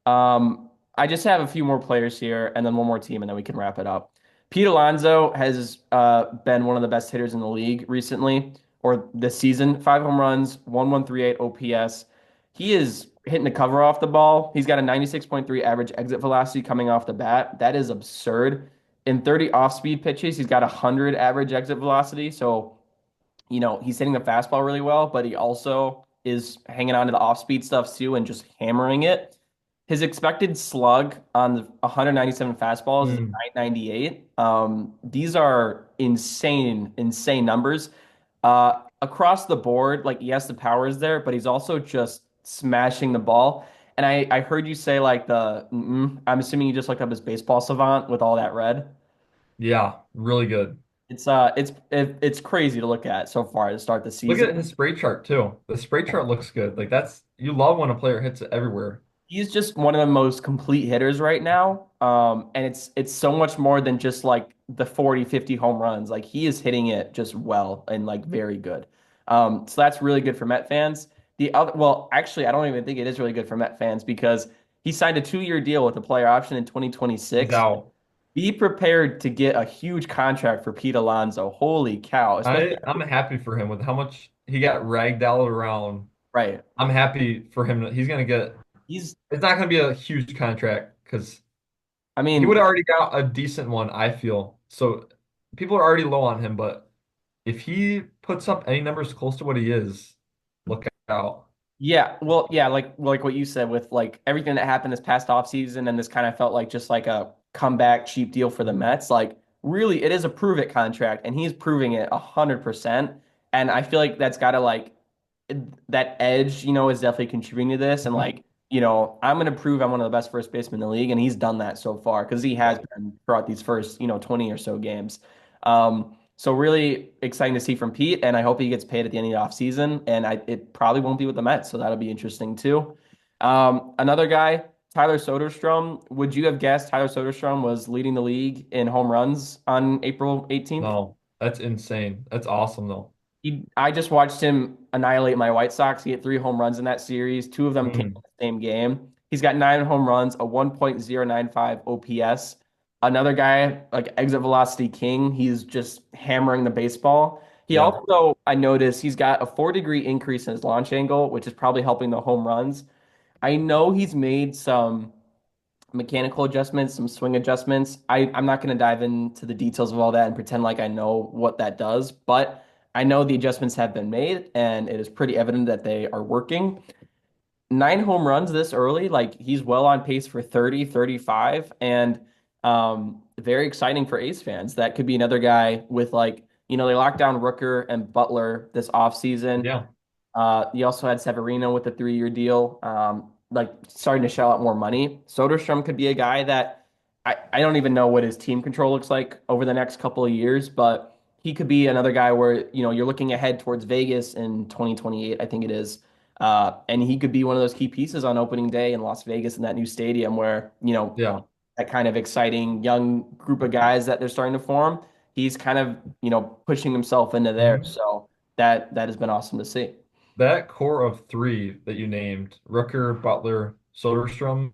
I just have a few more players here, and then one more team, and then we can wrap it up. Pete Alonso has been one of the best hitters in the league recently, or this season. 5 home runs, 1.138 OPS. He is hitting the cover off the ball. He's got a 96.3 average exit velocity coming off the bat. That is absurd. In 30 off-speed pitches, he's got 100 average exit velocity. So, he's hitting the fastball really well, but he also is hanging on to the off-speed stuff too and just hammering it. His expected slug on the 197 fastballs is Mm. 998. These are insane, insane numbers. Across the board, like yes, the power is there, but he's also just smashing the ball. And I heard you say like I'm assuming you just looked up his baseball savant with all that red. Yeah, really good. It's crazy to look at so far to start the Look season. at his spray chart too. The spray chart looks good. Like that's you love when a player hits it everywhere. He's just one of the most complete hitters right now. And it's so much more than just like the 40, 50 home runs. Like he is hitting it just well and like very good. So that's really good for Met fans. Well, actually, I don't even think it is really good for Met fans because he signed a 2-year deal with a player option in He's 2026. out. Be prepared to get a huge contract for Pete Alonso. Holy cow. Especially I'm happy for him with how much he got ragdolled around. right. I'm happy for him. He's gonna get. He's It's not gonna be a huge contract because I he would mean, have already got a decent one, I feel. So people are already low on him, but if he puts up any numbers close to what he is, look out. yeah, well, yeah, like what you said with like everything that happened this past offseason, and this kind of felt like just like a comeback cheap deal for the Mets. Like really, it is a prove it contract, and he's proving it 100%. And I feel like that's got to like that edge, is definitely contributing to this. And Mhm. like, I'm going to prove I'm one of the best first basemen in the league. And he's done that so far because he has Yeah. been throughout these first, 20 or so games. So really exciting to see from Pete. And I hope he gets paid at the end of the offseason. And it probably won't be with the Mets. So that'll be interesting too. Another guy, Tyler Soderstrom. Would you have guessed Tyler Soderstrom was leading the league in home runs on April 18th? No, that's insane. That's awesome though. I just watched him annihilate my White Sox. He hit 3 home runs in that series. Two of them came in Mm. the same game. He's got 9 home runs, a 1.095 OPS. Another guy, like exit velocity king, he's just hammering the baseball. He Yeah. also, I noticed, he's got a 4-degree increase in his launch angle, which is probably helping the home runs. I know he's made some mechanical adjustments, some swing adjustments. I'm not going to dive into the details of all that and pretend like I know what that does, but I know the adjustments have been made and it is pretty evident that they are working. 9 home runs this early, like he's well on pace for 30, 35, and very exciting for Ace fans. That could be another guy with like, they locked down Rooker and Butler this offseason. Yeah. You also had Severino with a 3-year deal, like starting to shell out more money. Soderstrom could be a guy that I don't even know what his team control looks like over the next couple of years, but he could be another guy where, you're looking ahead towards Vegas in 2028, I think it is. And he could be one of those key pieces on opening day in Las Vegas in that new stadium where, Yeah. that kind of exciting young group of guys that they're starting to form. He's kind of, pushing himself into there. Mhm. So that has been awesome to see. That core of three that you named, Rooker, Butler, Soderstrom,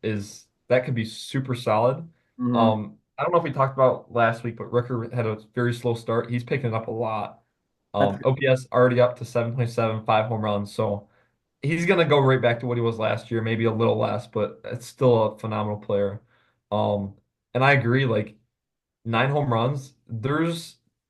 is that could be super solid. Mhm. I don't know if we talked about last week, but Rooker had a very slow start. He's picking it up a lot. That's OPS already up to 7.7, 5 home runs. So he's gonna go right back to what he was last year, maybe a little less, but it's still a phenomenal player. Um, and I agree, like 9 home runs,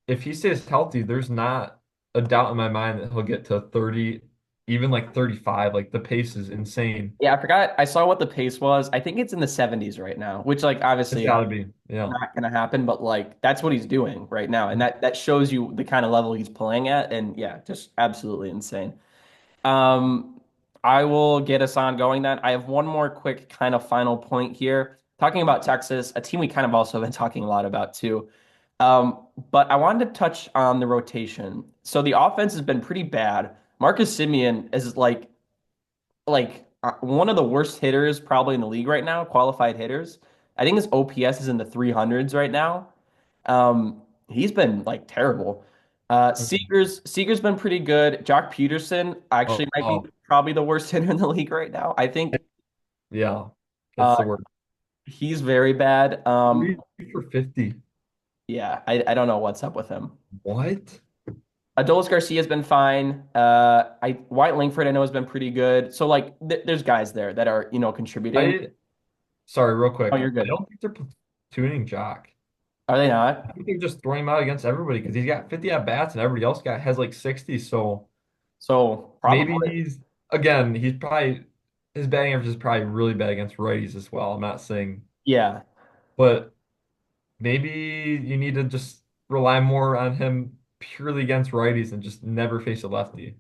if he stays healthy, there's not a doubt in my mind that he'll get to 30. even like 35. Like the pace is insane. Yeah, I forgot. I saw what the pace was. I think it's in the 70s right now, which like It's obviously got to be. Yeah. not going to happen, but like that's what he's doing right now, and that shows you the kind of level he's playing at, and yeah, just absolutely insane. Um, I will get us on going then. I have one more quick kind of final point here. Talking about Texas, a team we kind of also been talking a lot about too. But I wanted to touch on the rotation. So the offense has been pretty bad. Marcus Simeon is one of the worst hitters probably in the league right now, qualified hitters. I think his OPS is in the 300s right now. He's been like terrible. Mhm. Seager's been pretty good. Jock Peterson Oh, actually might be oh, probably the worst hitter in the league right now. I think yeah. That's uh, the word. he's very bad. 3 for 50. Yeah, I don't know what's up with him. What? Adolis Garcia's been fine. I White Langford I know has been pretty good. So like there's guys there that are contributing. I Sorry, real Oh, quick. you're I good. don't think they're platooning Jock. Are they I not? think they're just throwing him out against everybody because he's got 50 at bats and everybody else got has like 60. So So maybe probably. he's probably his batting average is probably really bad against righties as well. I'm not saying, Yeah. but maybe you need to just rely more on him purely against righties and just never face a lefty.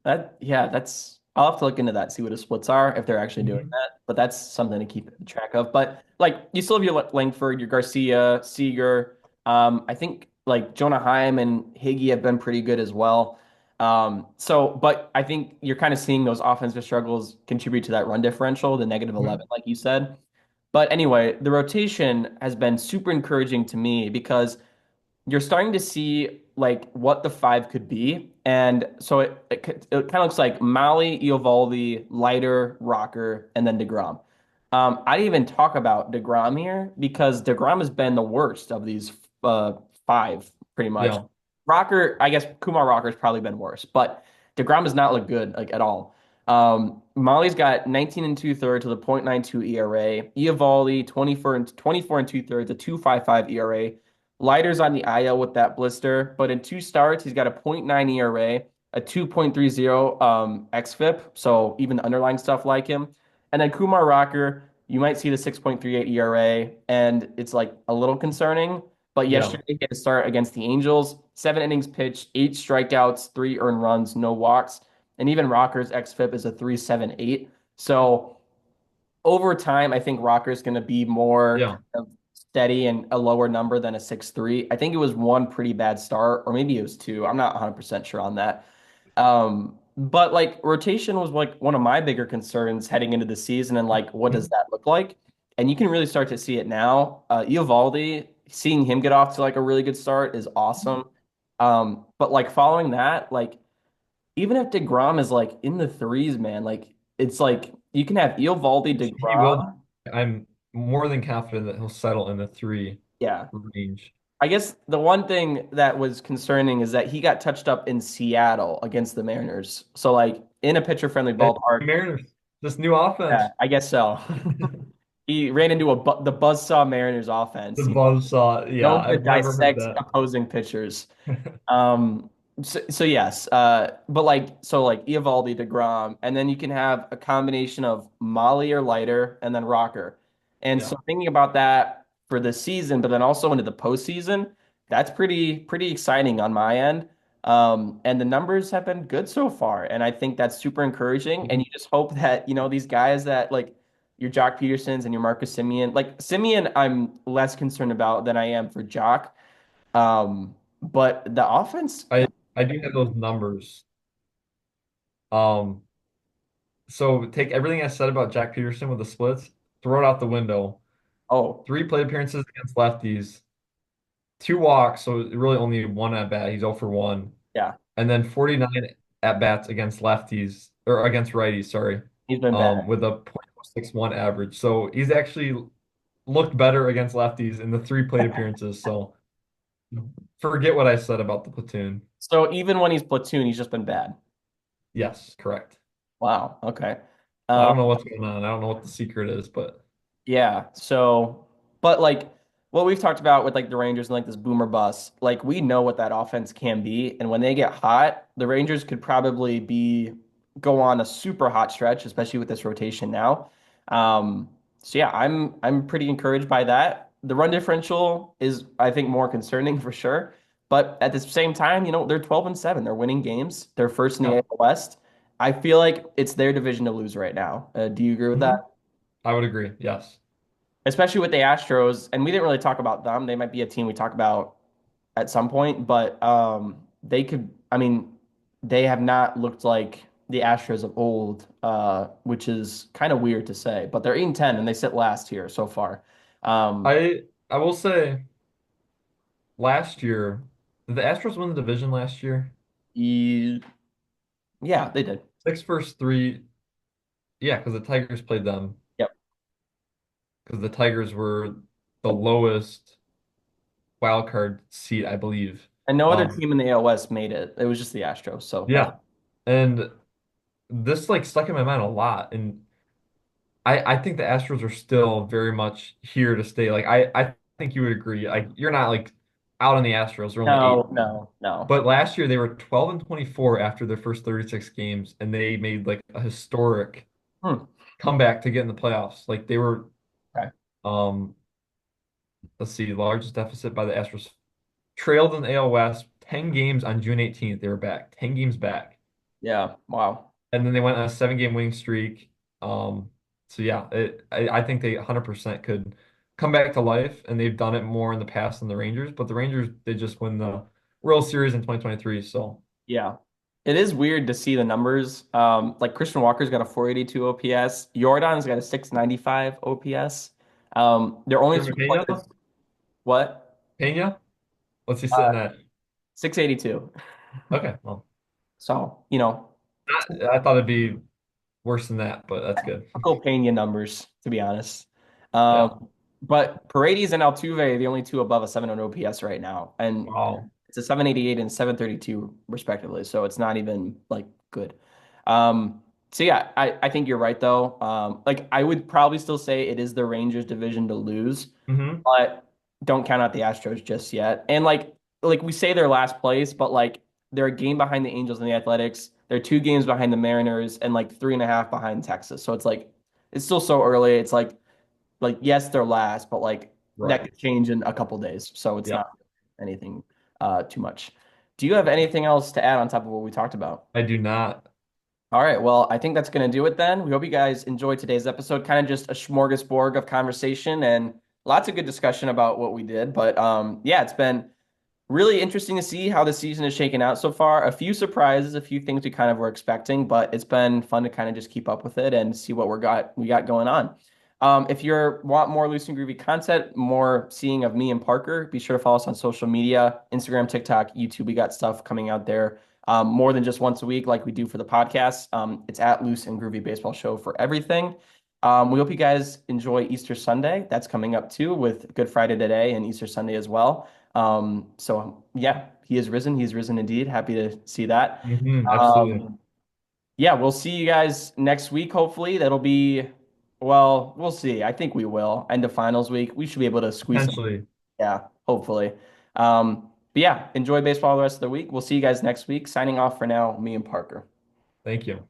That's I'll have to look into that, see what his splits are, if they're actually doing Mhm. that. But that's something to keep track of. But like you still have your Langford, your Garcia, Seager. I think like Jonah Heim and Higgy have been pretty good as well. But I think you're kind of seeing those offensive struggles contribute to that run differential, the negative Mhm. 11, like you said. But anyway, the rotation has been super encouraging to me because you're starting to see like what the five could be. And so it kind of looks like Maui, Eovaldi, Leiter, Rocker, and then DeGrom. I didn't even talk about DeGrom here because DeGrom has been the worst of these five, pretty much. Yeah, Rocker, I guess Kumar Rocker's probably been worse, but DeGrom does not look good like at all. Molly's got 19 and two thirds with a .92 ERA. Eovaldi 24 and two thirds, a 2.55 ERA. Leiter's on the IL with that blister, but in two starts, he's got a .9 ERA, a 2.30 xFIP, so even the underlying stuff like him. And then Kumar Rocker, you might see the 6.38 ERA, and it's like a little concerning. But yeah, yesterday he had to start against the Angels, 7 innings pitched, 8 strikeouts, 3 earned runs, no walks, and even Rocker's xFIP is a 3.78. So over time, I think Rocker's going to be more yeah. kind of steady and a lower number than a 6.3. I think it was one pretty bad start, or maybe it was two. I'm not 100% sure on that. But like rotation was like one of my bigger concerns heading into the season, and like what does Mhm. that look like? And you can really start to see it now. Eovaldi, seeing him get off to like a really good start is awesome. But like following that, like even if DeGrom is like in the threes, man, like it's like you can have Eovaldi, He will. DeGrom. I'm more than confident that he'll settle in the three Yeah. range. I guess the one thing that was concerning is that he got touched up in Seattle against the Mariners. So like in a pitcher-friendly And ballpark, Mariners, this new yeah, offense, I guess so. He ran into the buzzsaw Mariners offense. the buzzsaw. Yeah, Known to I've never heard dissect that. opposing pitchers. So yes, but like Eovaldi, DeGrom, and then you can have a combination of Molly or Leiter and then Rocker. And so Yeah. thinking about that for the season, but then also into the postseason, that's pretty exciting on my end. And the numbers have been good so far, and I think that's super encouraging. And Mhm. you just hope that these guys that like your Jock Petersons and your Marcus Simeon, like Simeon, I'm less concerned about than I am for Jock. But the offense, I I do have those numbers. Um, so take everything I said about Jack Peterson with the splits, throw it out the window. oh, 3 plate appearances against lefties, 2 walks, so really only one at bat. He's 0 for 1. yeah, And then 49 at bats against lefties or against righties, sorry. he's been bad. With a .61 average. So he's actually looked better against lefties in the 3 plate appearances. So forget what I said about the platoon. So even when he's platoon, he's just been bad. Yes, correct. Wow. Okay. I Um, don't know what's going on. I don't know what the secret is, but yeah. So, but like what we've talked about with like the Rangers and like this boomer bust, like we know what that offense can be. And when they get hot, the Rangers could probably be go on a super hot stretch, especially with this rotation now. Um, so yeah, I'm pretty encouraged by that. The run differential is, I think, more concerning for sure. But at the same time, they're 12-7. They're winning games. They're first in the Yep. AL West. I feel like it's their division to lose right now. Do you agree with that? Mhm. I would agree. Yes. Especially with the Astros, and we didn't really talk about them. They might be a team we talk about at some point, but they could. I mean, they have not looked like the Astros of old, which is kind of weird to say. But they're 8-10, and they sit last here so far. Um, I will say last year, did the Astros win the division last year? ye- yeah, they did. Six versus three. Yeah, because the Tigers played them. Yep. Because the Tigers were the lowest wild card seat, I believe. And no other Um, team in the AL West made it. It was just the Astros. So that's yeah. And this like stuck in my mind a lot. And I think the Astros are still very much here to stay. Like I think you would agree. Like you're not like out on the Astros. They're only eight. no, no, no. But last year they were 12 and 24 after their first 36 games, and they made like a historic Hmm. comeback to get in the playoffs. Like they were Okay. um let's see, largest deficit by the Astros trailed in the AL West 10 games on June 18th. They were back, 10 games back. Yeah. Wow. And then they went on a 7 game winning streak. Um, so yeah, I think they 100% could come back to life, and they've done it more in the past than the Rangers. But the Rangers did just win the World Series in 2023. So Yeah. It is weird to see the numbers. Like Christian Walker's got a 482 OPS. Jordan's got a 695 OPS. They're only Jeremy two players. Pena, What? Pena, what's he Uh, sitting at? 682. Okay, well, So, I thought it'd be worse than that, but that's good. typical Pena numbers, to be honest. Yeah. But Paredes and Altuve are the only two above a 700 OPS right now. And Wow. it's a 788 and 732 respectively. So it's not even like good. So yeah, I think you're right though. Like I would probably still say it is the Rangers division to lose, Hmm. but don't count out the Astros just yet. And like we say they're last place, but like they're a game behind the Angels and the Athletics. They're 2 games behind the Mariners and like 3.5 behind Texas. So it's like it's still so early. It's like yes, they're last, but like that Right. could change in a couple days. So it's Yeah, not anything too much. Do you have anything else to add on top of what we talked about? I do not. All right, well, I think that's going to do it then. We hope you guys enjoyed today's episode. Kind of just a smorgasbord of conversation and lots of good discussion about what we did. But yeah, it's been really interesting to see how the season is shaking out so far. A few surprises, a few things we kind of were expecting, but it's been fun to kind of just keep up with it and see what we got going on. If you want more loose and groovy content, more seeing of me and Parker, be sure to follow us on social media, Instagram, TikTok, YouTube. We got stuff coming out there more than just once a week, like we do for the podcast. It's at Loose and Groovy Baseball Show for everything. We hope you guys enjoy Easter Sunday. That's coming up too with Good Friday today and Easter Sunday as well. So yeah, he is risen. He's risen indeed. Happy to see that. Absolutely. Um, yeah, we'll see you guys next week. Hopefully, that'll be well. We'll see. I think we will. End of finals week. We should be able to squeeze some. Potentially. Yeah, hopefully. But yeah, enjoy baseball the rest of the week. We'll see you guys next week. Signing off for now, me and Parker. Thank you.